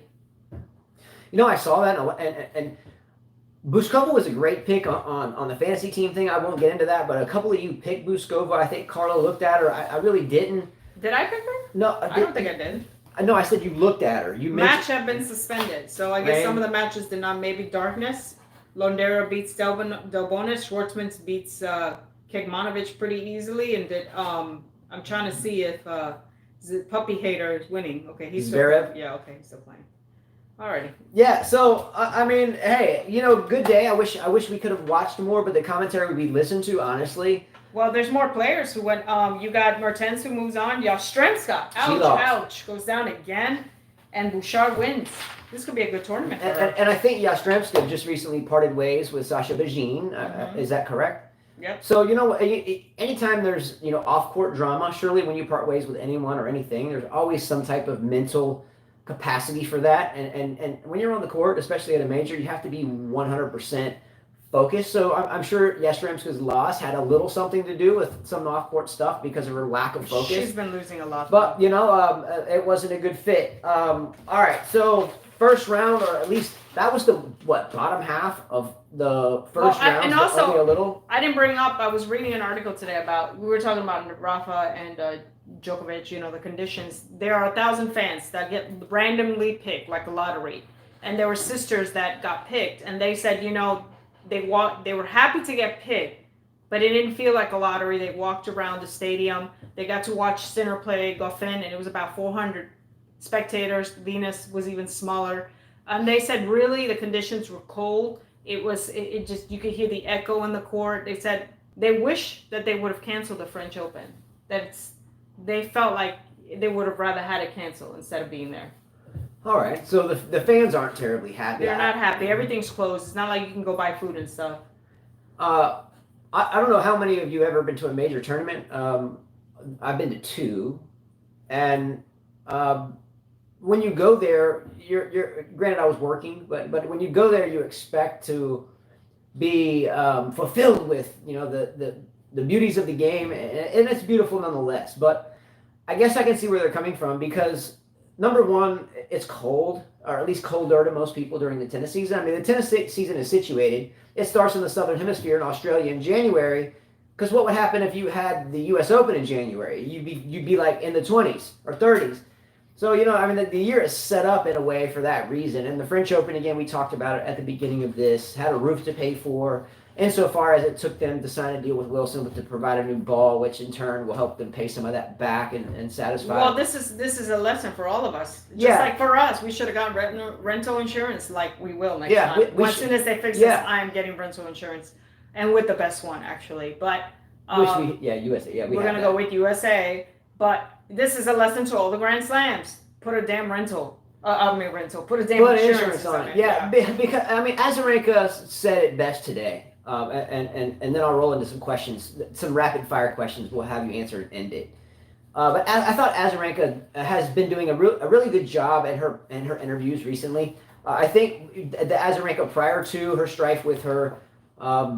I saw that, and Buskova was a great pick on the fantasy team thing. I won't get into that, but a couple of you picked Buskova. I think Carla looked at her. I really didn't.
Did I pick her?
No,
I don't think I did.
No, I said you looked at her.
Match have been suspended, so I guess some of the matches did not. Maybe Darkness. Londero beats Delbonis. Schwartzman beats Kekmanovic pretty easily, and did. I'm trying to see if Puppy Hater is winning. Okay, he's still playing. Yeah, okay, he's still playing. Alrighty.
Yeah, so I mean, hey, good day. I wish we could have watched more, but the commentary we listened to, honestly.
Well, there's more players who went. You got Mertens who moves on. Yastremska, ouch, goes down again, and Bouchard wins. This could be a good tournament for her.
And I think Yastremska just recently parted ways with Sasha Bajin. Is that correct?
Yep.
So anytime there's off-court drama, surely when you part ways with anyone or anything, there's always some type of mental capacity for that. And when you're on the court, especially at a major, you have to be 100% focused. So I'm sure Yastremska's loss had a little something to do with some off-court stuff because of her lack of focus.
She's been losing a lot.
But, it wasn't a good fit. All right, so first round, or at least that was the, bottom half of the first round.
And also, I didn't bring up, I was reading an article today we were talking about Rafa and Djokovic, the conditions. There are 1,000 fans that get randomly picked, like a lottery. And there were sisters that got picked, and they said, they were happy to get picked, but it didn't feel like a lottery. They walked around the stadium. They got to watch Sinner play Goffin, and it was about 400 spectators. Venus was even smaller. And they said, really, the conditions were cold. It just, you could hear the echo in the court. They said they wish that they would have canceled the French Open. They felt like they would have rather had it canceled instead of being there.
All right, so the fans aren't terribly happy.
They're not happy. Everything's closed. It's not like you can go buy food and stuff.
I don't know how many of you ever been to a major tournament. I've been to 2, and when you go there, you're granted I was working, but when you go there, you expect to be fulfilled with the beauties of the game, and it's beautiful nonetheless. But I guess I can see where they're coming from because, number one, it's cold, or at least colder to most people during the tennis season. I mean, the tennis season is situated. It starts in the Southern Hemisphere in Australia in January, because what would happen if you had the U.S. Open in January? You'd be like in the 20s or 30s. So, the year is set up in a way for that reason. And the French Open, again, we talked about it at the beginning of this, had a roof to pay for, insofar as it took them to sign a deal with Wilson to provide a new ball, which in turn will help them pay some of that back and satisfy.
Well, this is a lesson for all of us. Just like for us, we should have gotten rental insurance like we will next time. As soon as they fix this, I'm getting rental insurance. And with the best one, actually. But
USA. Yeah,
we're going to go with USA. But this is a lesson to all the Grand Slams. Put a damn rental. Put a damn insurance on it.
Yeah, because, Azarenka said it best today. And then I'll roll into some questions, some rapid fire questions. We'll have you answer and end it. But I thought Azarenka has been doing a really good job in her interviews recently. I think the Azarenka prior to her strife with her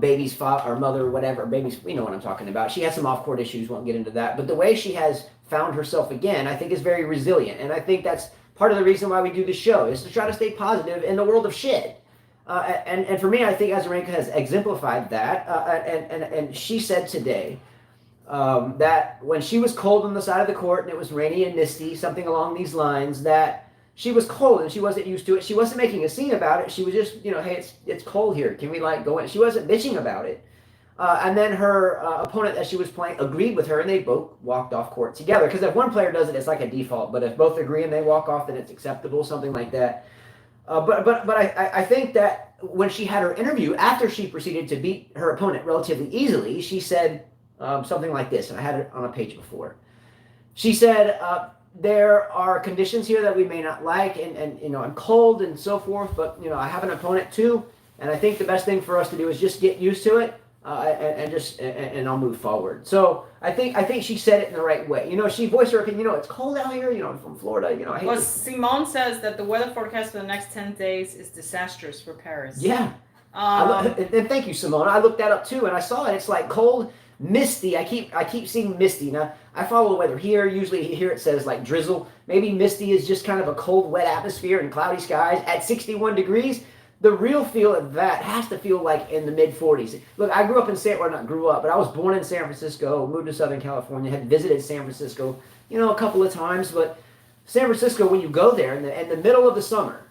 baby's father or mother, whatever, baby's, you know what I'm talking about. She had some off-court issues, won't get into that. But the way she has found herself again, I think is very resilient. And I think that's part of the reason why we do this show, is to try to stay positive in the world of shit. And for me, I think Azarenka has exemplified that. And she said today that when she was cold on the side of the court and it was rainy and misty, something along these lines, that she was cold and she wasn't used to it. She wasn't making a scene about it. She was just, hey, it's cold here. Can we go in? She wasn't bitching about it. And then her opponent that she was playing agreed with her, and they both walked off court together. Because if one player does it, it's like a default. But if both agree and they walk off, then it's acceptable, something like that. But I think that when she had her interview after she proceeded to beat her opponent relatively easily, she said something like this, and I had it on a page before. She said, there are conditions here that we may not like, and I'm cold and so forth, but I have an opponent too, and I think the best thing for us to do is just get used to it, and I'll move forward. So I think she said it in the right way. She voiced her opinion. It's cold out here. I'm from Florida. I hate
Simone says that the weather forecast for the next 10 days is disastrous for Paris.
Yeah. And thank you, Simone. I looked that up too, and I saw it. It's like cold, misty. I keep seeing misty. Now I follow the weather here. Usually here it says like drizzle. Maybe misty is just kind of a cold, wet atmosphere and cloudy skies at 61 degrees. The real feel of that has to feel like in the mid 40s. Look, I grew up in not grew up, but I was born in San Francisco, moved to Southern California, had visited San Francisco, a couple of times. But San Francisco, when you go there in the middle of the summer,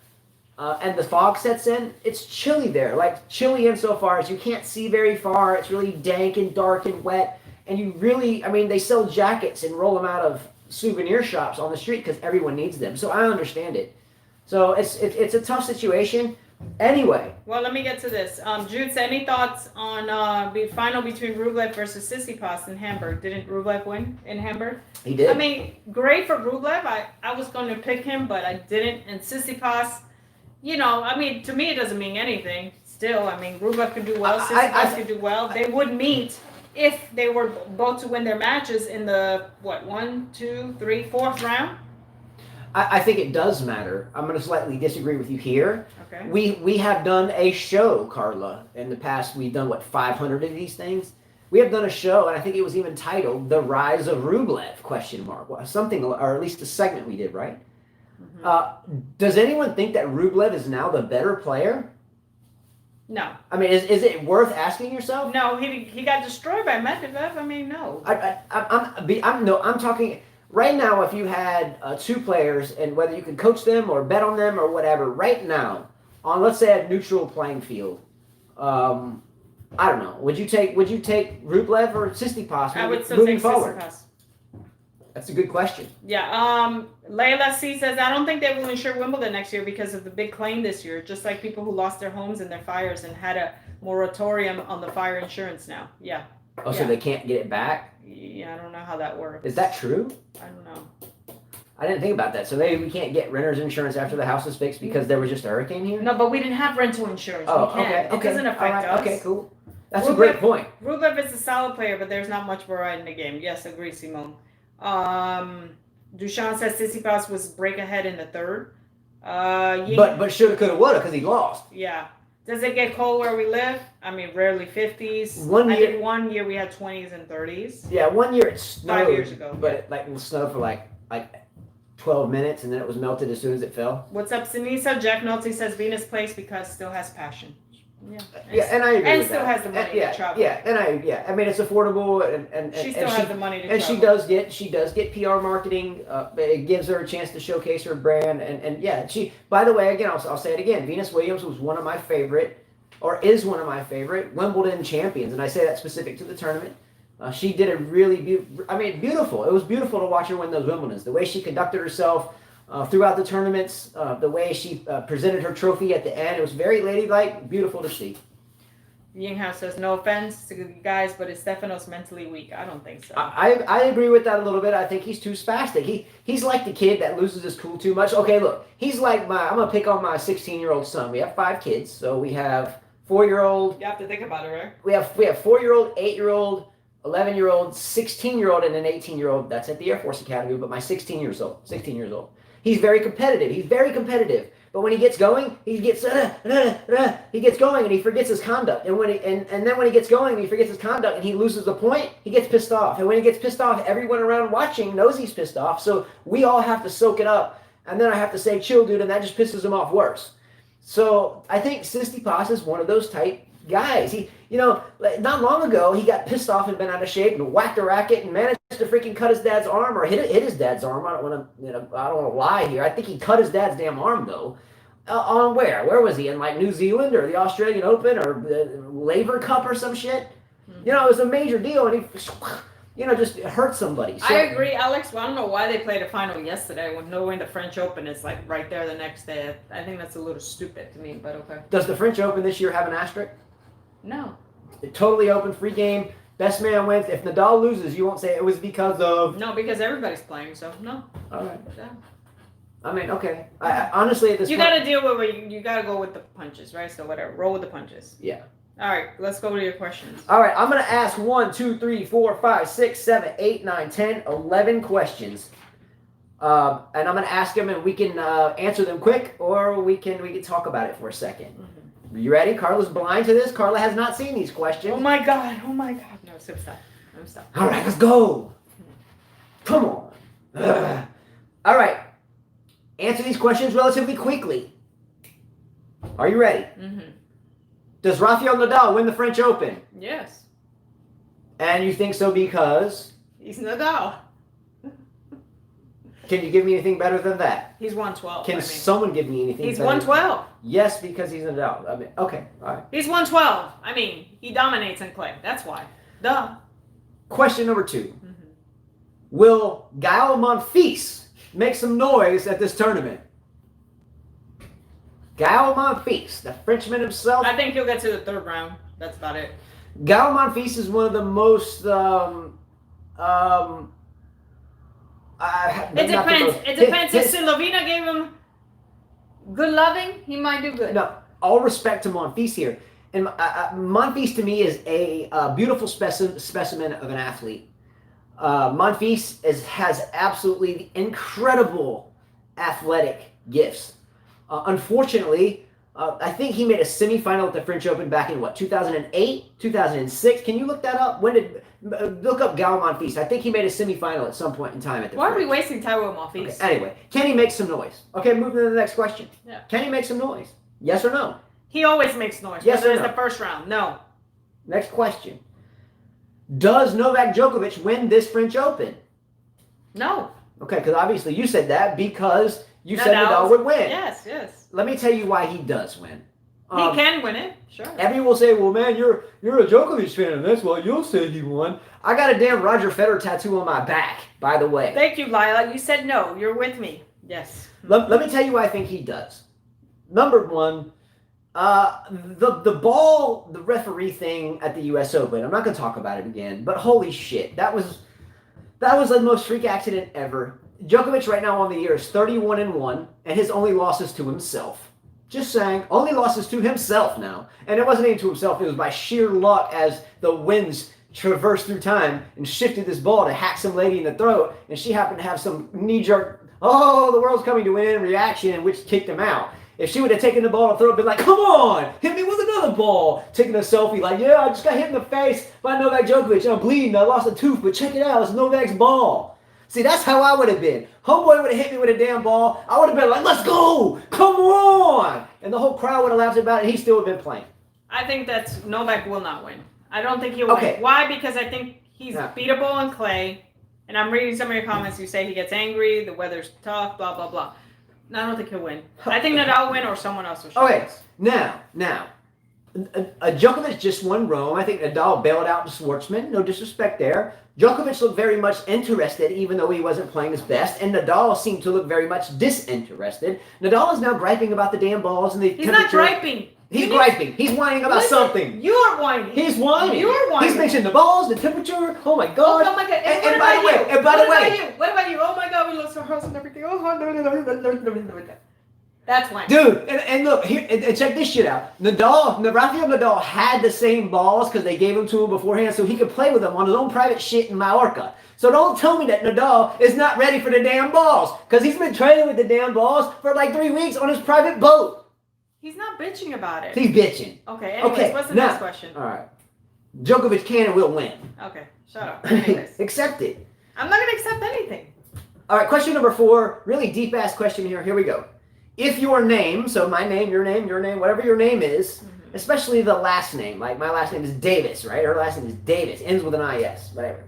and the fog sets in, it's chilly there. Like chilly insofar as you can't see very far. It's really dank and dark and wet. And you really, they sell jackets and roll them out of souvenir shops on the street because everyone needs them. So I understand it. So it's a tough situation. Anyway.
Well, let me get to this. Jude, any thoughts on the final between Rublev versus Tsitsipas in Hamburg? Didn't Rublev win in Hamburg?
He did.
Great for Rublev. I was going to pick him, but I didn't. And Tsitsipas, to me it doesn't mean anything. Still, Rublev could do well. Tsitsipas could do well. They would meet if they were both to win their matches in the, 1, 2, 3, 4th round?
I think it does matter. I'm going to slightly disagree with you here.
Okay.
We have done a show, Carla. In the past, we've done, 500 of these things? We have done a show, and I think it was even titled The Rise of Rublev, ? Something, or at least a segment we did, right? Mm-hmm. Does anyone think that Rublev is now the better player?
No.
Is it worth asking yourself?
No, he got destroyed by Medvedev. No.
I'm talking... Right now, if you had two players, and whether you can coach them or bet on them or whatever, right now, on let's say a neutral playing field, I don't know. Would you take Rublev or Tsitsipas?
I would still take Tsitsipas.
That's a good question.
Yeah. Layla C says, I don't think they will insure Wimbledon next year because of the big claim this year. Just like people who lost their homes in their fires and had a moratorium on the fire insurance now. Yeah.
Oh, so they can't get it back?
Yeah, I don't know how that works.
Is that true?
I don't know.
I didn't think about that. So maybe we can't get renter's insurance after the house is fixed because there was just a hurricane here?
No, but we didn't have rental insurance.
Oh,
we can't.
Okay.
It doesn't affect us.
Okay, cool. That's a great point.
Rublev is a solid player, but there's not much variety in the game. Yes, agree, Simone. Duchamp says Tsitsipas was break ahead in the third.
But shoulda, coulda, woulda because he lost.
Yeah. Does it get cold where we live? Rarely 50s. I think 1 year we had 20s and 30s.
Yeah, 1 year it snowed.
5 years ago.
But it snowed for like 12 minutes and then it was melted as soon as it fell.
What's up, Sinisa? Jack Nolte says Venus plays because still has passion.
Yeah, and I agree
and
with
still
that.
has the money to travel.
It's affordable and
she still has the money to
and
travel.
she does get PR marketing. It gives her a chance to showcase her brand she. By the way, again, I'll say it again. Venus Williams was one of my favorite, or is one of my favorite Wimbledon champions, and I say that specific to the tournament. She did a really beautiful. It was beautiful to watch her win those Wimbledons. The way she conducted herself throughout the tournaments, the way she presented her trophy at the end, it was very ladylike, beautiful to see.
Yinghouse says, no offense to the guys, but is Stefanos mentally weak? I don't think so.
I agree with that a little bit. I think he's too spastic. He's like the kid that loses his cool too much. Okay, look, he's like I'm going to pick on my 16-year-old son. We have 5 kids, so we have 4-year-old.
You have to think about it, right?
We have 4-year-old, 8-year-old, 11-year-old, 16-year-old, and an 18-year-old. That's at the Air Force Academy, but my 16 years old. He's very competitive. But when he gets going, he gets going and he forgets his conduct. And then when he gets going and he forgets his conduct and he loses the point, he gets pissed off. And when he gets pissed off, everyone around watching knows he's pissed off. So we all have to soak it up. And then I have to say, chill, dude, and that just pisses him off worse. So I think Tsitsipas is one of those type guys. He, not long ago, he got pissed off and been out of shape and whacked a racket and managed to freaking cut his dad's arm or hit his dad's arm. I don't want to lie here. I think he cut his dad's damn arm though. On where? Where was he? In New Zealand or the Australian Open or the Laver Cup or some shit? Mm-hmm. It was a major deal, and just hurt somebody. So,
I agree, Alex. Well, I don't know why they played a final yesterday when knowing the French Open is like right there the next day. I think that's a little stupid to me, but okay.
Does the French Open this year have an asterisk?
No.
Totally open, free game. Best man wins. If Nadal loses, you won't say it was because of...
No, because everybody's playing, so no.
All right.
Yeah.
I mean, okay. Honestly, at this
point...
You
got to deal with what you got to go with the punches, right? So whatever. Roll with the punches.
Yeah.
All right. Let's go to your questions.
All right. I'm going to ask 1, 2, 3, 4, 5, 6, 7, 8, 9, 10, 11 questions. And I'm going to ask them and we can answer them quick or we can talk about it for a second. Mm-hmm. You ready? Carla's blind to this. Carla has not seen these questions.
Oh my God. No, stop.
All right, let's go. Come on. All right. Answer these questions relatively quickly. Are you ready?
Mm-hmm.
Does Rafael Nadal win the French Open?
Yes.
And you think so because?
He's Nadal.
Can you give me anything better than that?
He's 112.
Can someone give me anything
He's
better?
112.
Yes, because he's Nadal. I mean, okay, all right.
He's 112. I mean, he dominates in clay. That's why. Duh.
Question number 2. Mm-hmm. Will Gael Monfils make some noise at this tournament? Gael Monfils, the Frenchman himself.
I think he'll get to the 3rd round. That's about it.
Gael Monfils is one of the most...
it depends. It depends. If Slovenia gave him good loving, he might do good.
No, all respect to Monfils here. And Monfils to me is a beautiful specimen of an athlete. Monfils has absolutely incredible athletic gifts. Unfortunately, I think he made a semifinal at the French Open back in 2008, 2006. Can you look that up? Look up Gael Monfils. I think he made a semifinal at some point in time at the
Why
French.
are we wasting time with Monfils?
Okay, anyway, can he make some noise? Okay, moving to the next question.
Yeah.
Can he make some noise? Yes or no?
He always makes noise.
Yes or no?
It's the first round. No.
Next question. Does Novak Djokovic win this French Open?
No.
Okay, because obviously you said that because you said Nadal would win.
Yes.
Let me tell you why he does win.
He can win it, sure.
Everyone will say, well, man, you're a Djokovic fan, and that's why you'll say he won. I got a damn Roger Federer tattoo on my back, by the way.
Thank you, Lila. You said no. You're with me. Yes.
Let me tell you why I think he does. Number 1, the ball, the referee thing at the U.S. Open, I'm not going to talk about it again, but holy shit, that was the most freak accident ever. Djokovic right now on the year is 31-1, and his only losses to himself. Just saying, only losses to himself now. And it wasn't even to himself, it was by sheer luck as the winds traversed through time and shifted this ball to hack some lady in the throat, and she happened to have some knee-jerk, oh, the world's coming to an end reaction, which kicked him out. If she would have taken the ball and thrown, been like, come on, hit me with another ball. Taking a selfie like, yeah, I just got hit in the face by Novak Djokovic. I'm bleeding, I lost a tooth, but check it out, it's Novak's ball. See, that's how I would have been. Homeboy would have hit me with a damn ball. I would have been like, let's go, come on. And the whole crowd would have laughed about it, and he still would have been playing.
I think that Novak will not win. I don't think he'll win. Why? Because I think he's beatable in clay. And I'm reading some of your comments. You say he gets angry, the weather's tough, blah, blah, blah. No, I don't think he'll win. I think Nadal will win or someone else will.
Okay, now, Djokovic just won Rome. I think Nadal bailed out Schwartzman. No disrespect there. Djokovic looked very much interested, even though he wasn't playing his best. And Nadal seemed to look very much disinterested. Nadal is now griping about the damn balls and the temperature.
He's not griping.
He's griping. He's whining about something.
You're whining.
He's whining.
You're whining.
He's mentioning the balls, the temperature. Oh my God.
Oh my God.
And by the way,
what about you? Oh my God, we lost our house and everything. Oh, that's why.
Dude, and look here, and check this shit out. Rafael Nadal had the same balls because they gave them to him beforehand, so he could play with them on his own private shit in Mallorca. So don't tell me that Nadal is not ready for the damn balls, because he's been training with the damn balls for like 3 weeks on his private boat.
He's not bitching about it.
He's bitching.
Okay, anyways, what's the next question?
All right. Djokovic can and will win.
Okay, shut up. Anyways.
Accept it.
I'm not going to accept anything.
All right, question number 4. Really deep-ass question here. Here we go. If your name, so my name, your name, whatever your name is, especially the last name, like my last name is Davis, right? Her last name is Davis, ends with an I-S, whatever.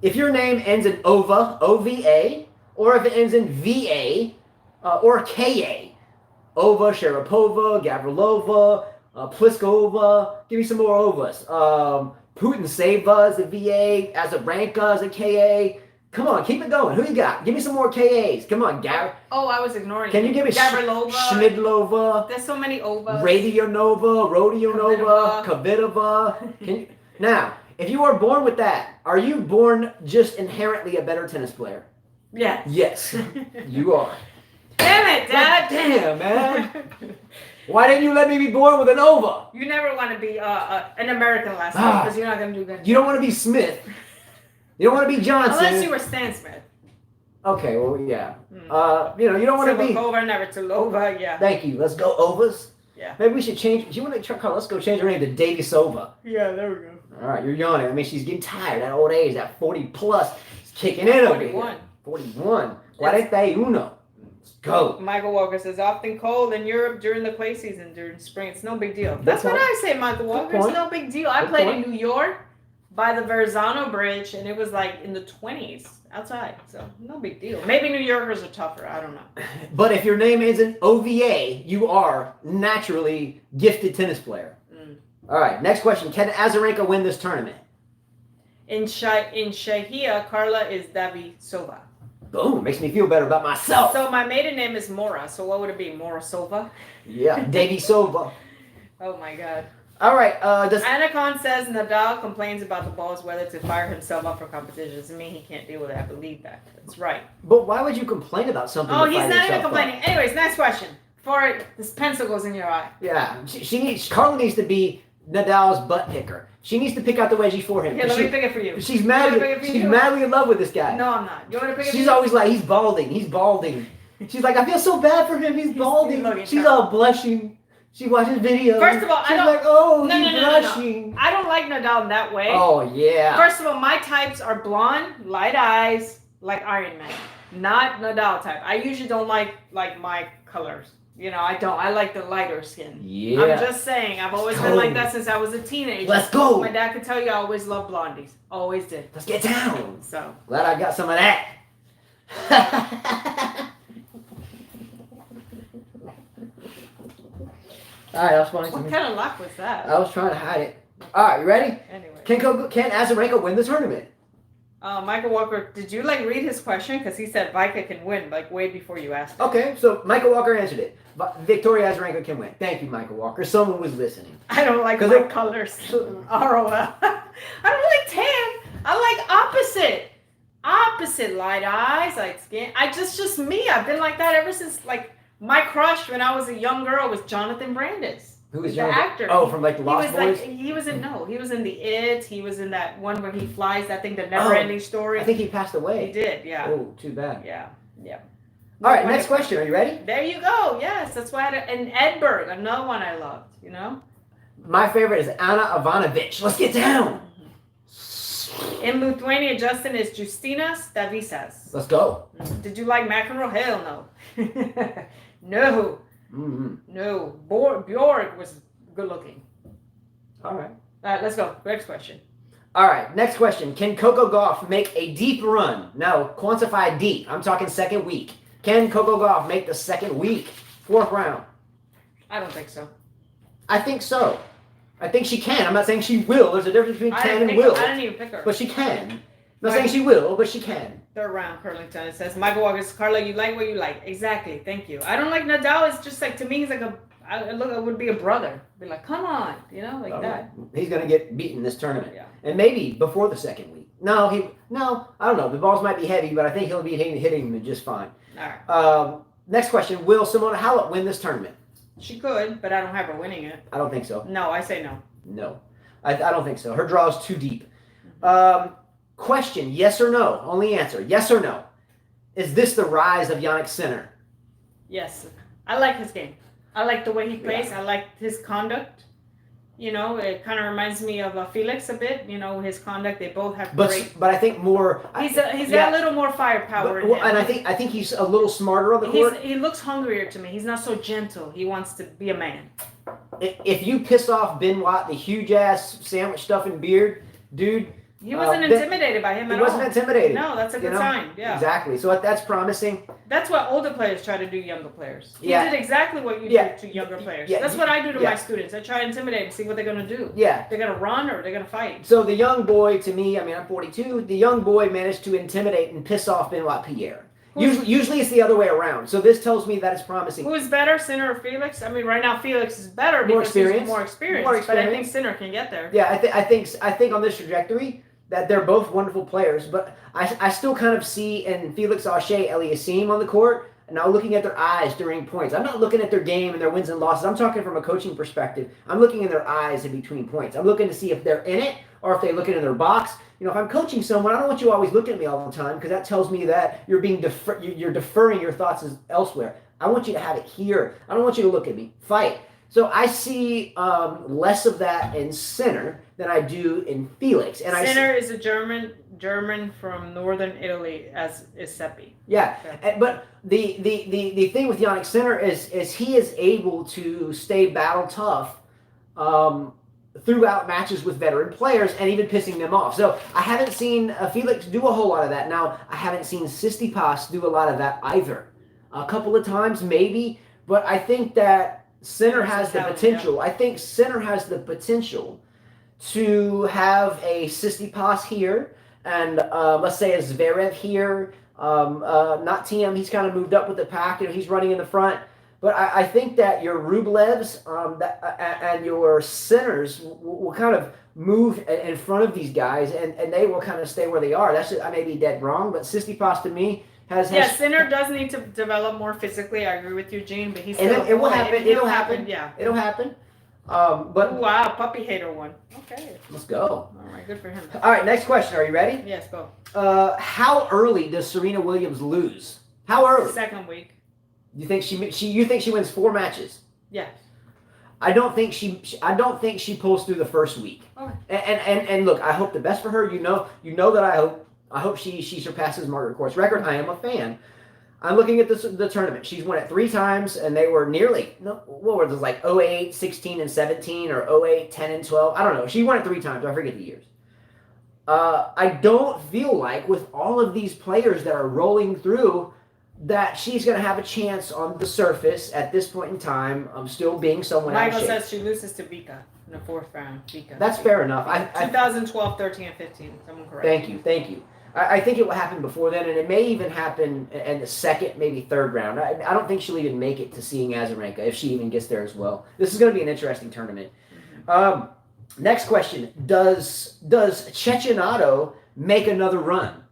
If your name ends in OVA, O-V-A, or if it ends in V-A, or K-A, Ova, Sharapova, Gavrilova, Pliskova, give me some more Ovas. Putin Seva is a VA, Azarenka is a KA. Come on, keep it going. Who you got? Give me some more KAs. Come on, Gary.
Oh, I was ignoring.
Can you give me
Gavrilova?
Schmidlova?
There's so many Ovas.
Rodionova, Kvitova. Now, if you are born with that, are you born just inherently a better tennis player?
Yes.
Yes, you are.
Damn it, Dad.
Damn, man. Why didn't you let me be born with an Ova?
You never want to be an American last name because you're not going to do good.
You don't want to be Smith. You don't want to be Johnson.
Unless you were Stan Smith.
Okay, well, yeah. You don't want to be.
Silvakova, Navratilova, yeah.
Thank you. Let's go Ovas.
Yeah.
Maybe we should change. Do you want to try? Let's go change her name to Davisova.
Yeah, there we go.
All right, you're yawning. I mean, she's getting tired. That old age, that 40 plus, is kicking in over here. 41. 41. Let's go.
Michael Walker says, often cold in Europe during the clay season, during spring. It's no big deal. That's what I say, Michael Walker. It's no big deal. I played in New York by the Verrazano Bridge, and it was like in the 20s outside. So no big deal. Maybe New Yorkers are tougher. I don't know.
But if your name isn't OVA, you are naturally gifted tennis player. All right, next question. Can Azarenka win this tournament?
In Shahia, Carla is Davisova.
Boom, makes me feel better about myself.
So my maiden name is Mora. So what would it be? Morasova?
Yeah, Davisova.
Oh my God.
All right.
Anacon says Nadal complains about the ball's weather to fire himself up for competitions. I mean, he can't deal with it. I believe that. That's right.
But why would you complain about something?
Oh, he's not even complaining. Anyways, next question. Before this pencil goes in your eye.
Yeah, Carla needs to be Nadal's butt picker. She needs to pick out the wedgie for him.
Here, let me pick it for you.
She's madly in love with this guy.
No, I'm not. You want to pick it for you?
She's always like, he's balding. She's like, I feel so bad for him. He's balding. She's all blushing. She watches videos.
First of all,
she's like, oh, he's blushing.
No. I don't like Nadal in that way.
Oh, yeah.
First of all, my types are blonde, light eyes, like Iron Man. Not Nadal type. I usually don't like my colors. You know, I don't. I like the lighter skin.
Yeah.
I'm just saying. I've always been like that since I was a teenager.
Let's go.
My dad could tell you I always loved blondies. Always did.
Let's get down.
So.
Glad I got some of that. All right, that was funny.
What kind of luck was that?
I was trying to hide it. All right, you ready?
Anyway.
Can Azarenka win the tournament?
Michael Walker, did you read his question? Because he said Vika can win way before you asked it.
Okay, so Michael Walker answered it. Victoria Azarenka can win. Thank you, Michael Walker. Someone was listening.
I don't like my colors. ROL. I don't like tan. I like opposite. Opposite light eyes, light skin. Just me. I've been like that ever since my crush when I was a young girl was Jonathan Brandis.
Who was
the actor?
Oh, from the Lost Boys?
He was in the It. He was in that one where he flies, that thing, the Never Ending Story.
I think he passed away.
He did, yeah.
Oh, too bad.
Yeah.
All right, next question. Are you ready?
There you go. Yes, that's why and Edberg, another one I loved, you know?
My favorite is Anna Ivanovic. Let's get down.
In Lithuania, Justin is Justinas Davisas.
Let's go.
Did you like McEnroe? Hell no. No.
Mm-hmm.
No. Bjork was good looking.
All right.
Let's go. Next question.
All right. Next question. Can Coco Gauff make a deep run? No, quantify deep. I'm talking second week. Can Coco Gauff make the second week? Fourth round.
I don't think so.
I think so. I think she can. I'm not saying she will. There's a difference between can and will.
I didn't even pick her.
But she can. I'm not saying she will, but she can.
Third round, Curlington. It says, Michael Walker, Carla, you like what you like. Exactly. Thank you. I don't like Nadal. It's just to me, he's like I would be a brother. Be like, come on. You know, that.
He's going to get beaten this tournament.
Yeah.
And maybe before the second week. No, I don't know. The balls might be heavy, but I think he'll be hitting them just fine.
All right.
Next question. Will Simona Halep win this tournament?
She could, but I don't have her winning it.
I don't think so.
No, I say no.
No. I don't think so. Her draw is too deep. Question, yes or no? Only answer, yes or no. Is this the rise of Jannik Sinner?
Yes. I like his game. I like the way he plays.
Yeah.
I like his conduct. You know, it kind of reminds me of Felix a bit. You know, his conduct. They both have great.
But I think more.
He's got a little more firepower in him.
And I think he's a little smarter on the court.
He looks hungrier to me. He's not so gentle. He wants to be a man.
If you piss off Ben Watt, the huge ass sandwich stuffing beard, dude,
He wasn't intimidated by him at all.
He wasn't intimidated.
No, that's a good sign. Yeah.
Exactly. So that's promising.
That's what older players try to do younger players. He did exactly what you do to younger players. That's what I do to my students. I try to intimidate and see what they're going to do. Yeah. They're going to run or they're going to fight.
So the young boy, to me, I mean, I'm 42, the young boy managed to intimidate and piss off Benoit Pierre. Usually it's the other way around. So this tells me that it's promising.
Who is better, Sinner or Felix? I mean, right now Felix is better because he's more experienced. But I think Sinner can get there.
Yeah, I think on this trajectory that they're both wonderful players. But I still kind of see in Felix Auger-Aliassime on the court, and now looking at their eyes during points. I'm not looking at their game and their wins and losses. I'm talking from a coaching perspective. I'm looking in their eyes in between points. I'm looking to see if they're in it or if they look in their box. You know, if I'm coaching someone, I don't want you always looking at me all the time because that tells me that you're you're deferring your thoughts elsewhere. I want you to have it here. I don't want you to look at me. Fight. So I see less of that in Sinner than I do in Felix. And
Sinner is a German from northern Italy, as is Seppi.
Yeah, okay. But the thing with Jannik Sinner is he is able to stay battle tough throughout matches with veteran players and even pissing them off. So I haven't seen Felix do a whole lot of that. Now, I haven't seen Tsitsipas do a lot of that either. A couple of times, maybe, but I think that Sinner has the potential. Yeah. I think Sinner has the potential to have a Tsitsipas here and let's say a Zverev here. Not TM, he's kind of moved up with the pack. You know, he's running in the front. But I think that your Rublevs and your Sinners will kind of move in front of these guys, and they will kind of stay where they are. I may be dead wrong, but Tsitsipas to me has
Sinner does need to develop more physically. I agree with you, Gene, but he's still
it will happen. It'll happen. Yeah, it'll happen. But
wow, puppy hater one. Okay,
let's go.
All right, good for him.
All right, next question. Are you ready?
Yes, go.
How early does Serena Williams lose? How early?
Second week.
You think you think she wins 4 matches?
Yes.
I don't think she pulls through the first week.
Okay.
And look, I hope the best for her. You know that I hope she surpasses Margaret Court's record. I am a fan. I'm looking at the tournament. She's won it 3 times, and they were nearly what were those, like 08, 16, and 17, or 08, 10, and 12. I don't know. She won it 3 times. I forget the years. I don't feel like with all of these players that are rolling through that she's going to have a chance on the surface at this point in time. Still being someone.
Michael says she loses to Vika in the 4th round.
That's fair enough.
2012, 13, and 15. Someone correct.
Thank you. I think it will happen before then, and it may even happen in the 2nd, maybe 3rd round. I don't think she'll even make it to seeing Azarenka if she even gets there as well. This is going to be an interesting tournament. Mm-hmm. Next question: Does Cecchinato make another run?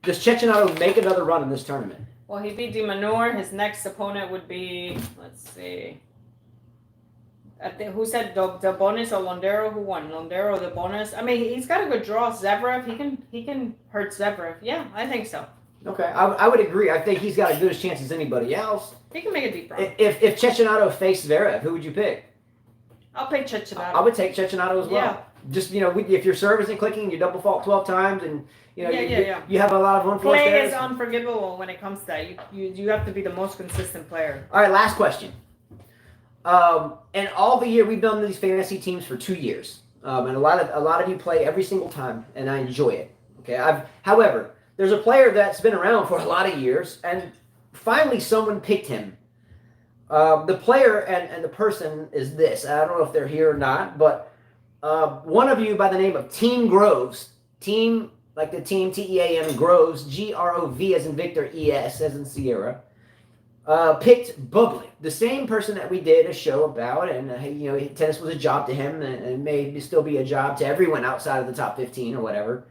Does Cecchinato make another run in this tournament?
Well, he beat Manor. His next opponent would be, let's see. I think, who said Debonis or Londero? Who won? Londero or Debonis? I mean, he's got a good draw. Zverev, he can hurt Zverev. Yeah, I think so.
Okay, I would agree. I think he's got as good a chance as anybody else.
He can make a deep run.
If Cecchinato faced Zverev, who would you pick?
I'll pick Cecchinato.
I would take Cecchinato as well. Yeah. Just, if your serve isn't clicking, you double fault 12 times, and you have a lot of unforced
Play
errors.
is unforgivable when it comes to that. You have to be the most consistent player.
All right, last question. And all the year we've done these fantasy teams for 2 years, and a lot of you play every single time, and I enjoy it. Okay, however, there's a player that's been around for a lot of years, and finally someone picked him. The player and the person is this. I don't know if they're here or not, but one of you by the name of Team Groves, team like the team TEAM Groves, GROV as in Victor, ES as in Sierra, picked Bublik, the same person that we did a show about, and tennis was a job to him, and it may still be a job to everyone outside of the top 15 or whatever.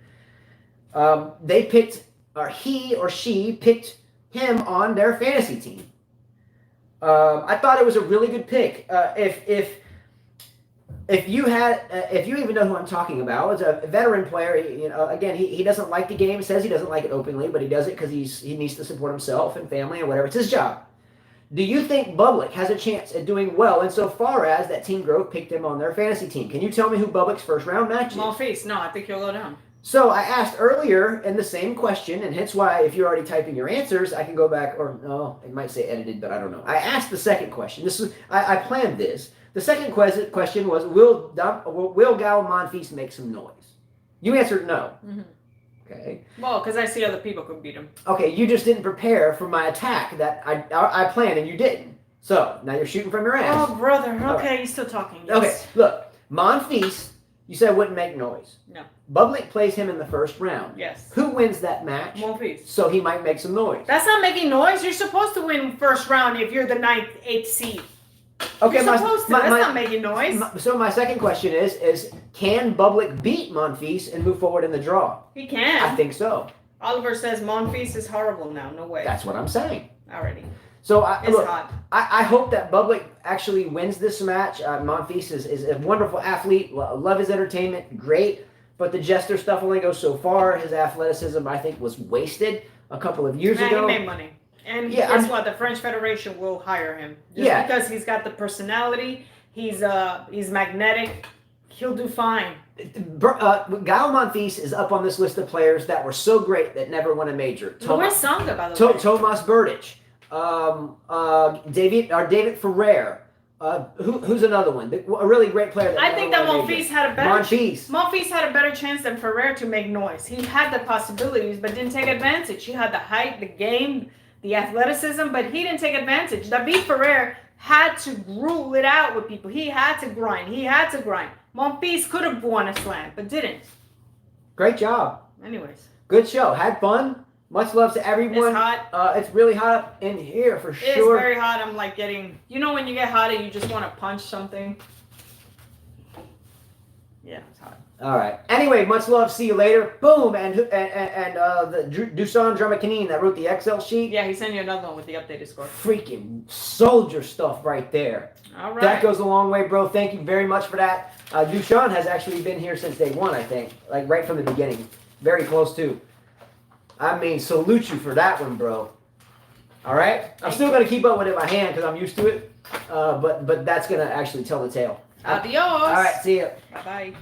They picked, or he or she picked him on their fantasy team. I thought it was a really good pick. If you even know who I'm talking about, it's a veteran player. Again, he doesn't like the game. Says he doesn't like it openly, but he does it because he needs to support himself and family and whatever. It's his job. Do you think Bublik has a chance at doing well insofar as that Team Grove picked him on their fantasy team? Can you tell me who Bublik's first round match is?
Monfils. No, I think he'll go down.
So I asked earlier in the same question, and hence why if you're already typing your answers, I can go back, or no, it might say edited, but I don't know. I asked the second question. I planned this. The second question was, will Gal Monfils make some noise? You answered no.
Mm-hmm.
Okay.
Well, because I see other people could beat him.
Okay, you just didn't prepare for my attack that I planned and you didn't. So now you're shooting from your ass.
Oh, brother. Okay,
right.
You're still talking. Yes.
Okay, look, Monfils, you said wouldn't make noise.
No.
Bublik plays him in the first round.
Yes.
Who wins that match?
Monfils.
So he might make some noise.
That's not making noise. You're supposed to win first round if you're the 9th, 8th seed.
Okay,
You're supposed to. That's not making noise.
So my second question is can Bublik beat Monfils and move forward in the draw?
He can.
I think so.
Oliver says Monfils is horrible now. No way.
That's what I'm saying.
Already.
So
It's hot.
I hope that Bublik actually wins this match. Monfils is a wonderful athlete. Love his entertainment. Great. But the jester stuff only goes so far. His athleticism, I think, was wasted a couple of years ago.
He made money. And guess what? The French Federation will hire him. Just because he's got the personality. He's magnetic. He'll do fine.
Gael Monfils is up on this list of players that were so great that never won a major.
Where's Sangha, by the way?
Tomas Berdych. David Ferrer. Who's another one? A really great player.
I think that Monfils had a better.
Monfils
had a better chance than Ferrer to make noise. He had the possibilities, but didn't take advantage. He had the height, the game, the athleticism, but he didn't take advantage. David Ferrer had to rule it out with people. He had to grind. Monfils could have won a slam, but didn't.
Great job.
Anyways.
Good show. Had fun. Much love to everyone.
It's hot.
It's really hot in here for sure.
It's very hot. I'm like getting, when you get hot and you just want to punch something. Yeah, it's hot.
All right. Anyway, much love. See you later. Boom. And the Dusan Dramakanine that wrote the Excel sheet.
Yeah, he sent you another one with the updated score.
Freaking soldier stuff right there.
All right.
That goes a long way, bro. Thank you very much for that. Dusan has actually been here since day one, I think. Like right from the beginning. Very close too. I mean, salute you for that one, bro. All right? I'm still going to keep up with it by hand because I'm used to it. But that's going to actually tell the tale.
Adios.
All right, see ya.
Bye-bye.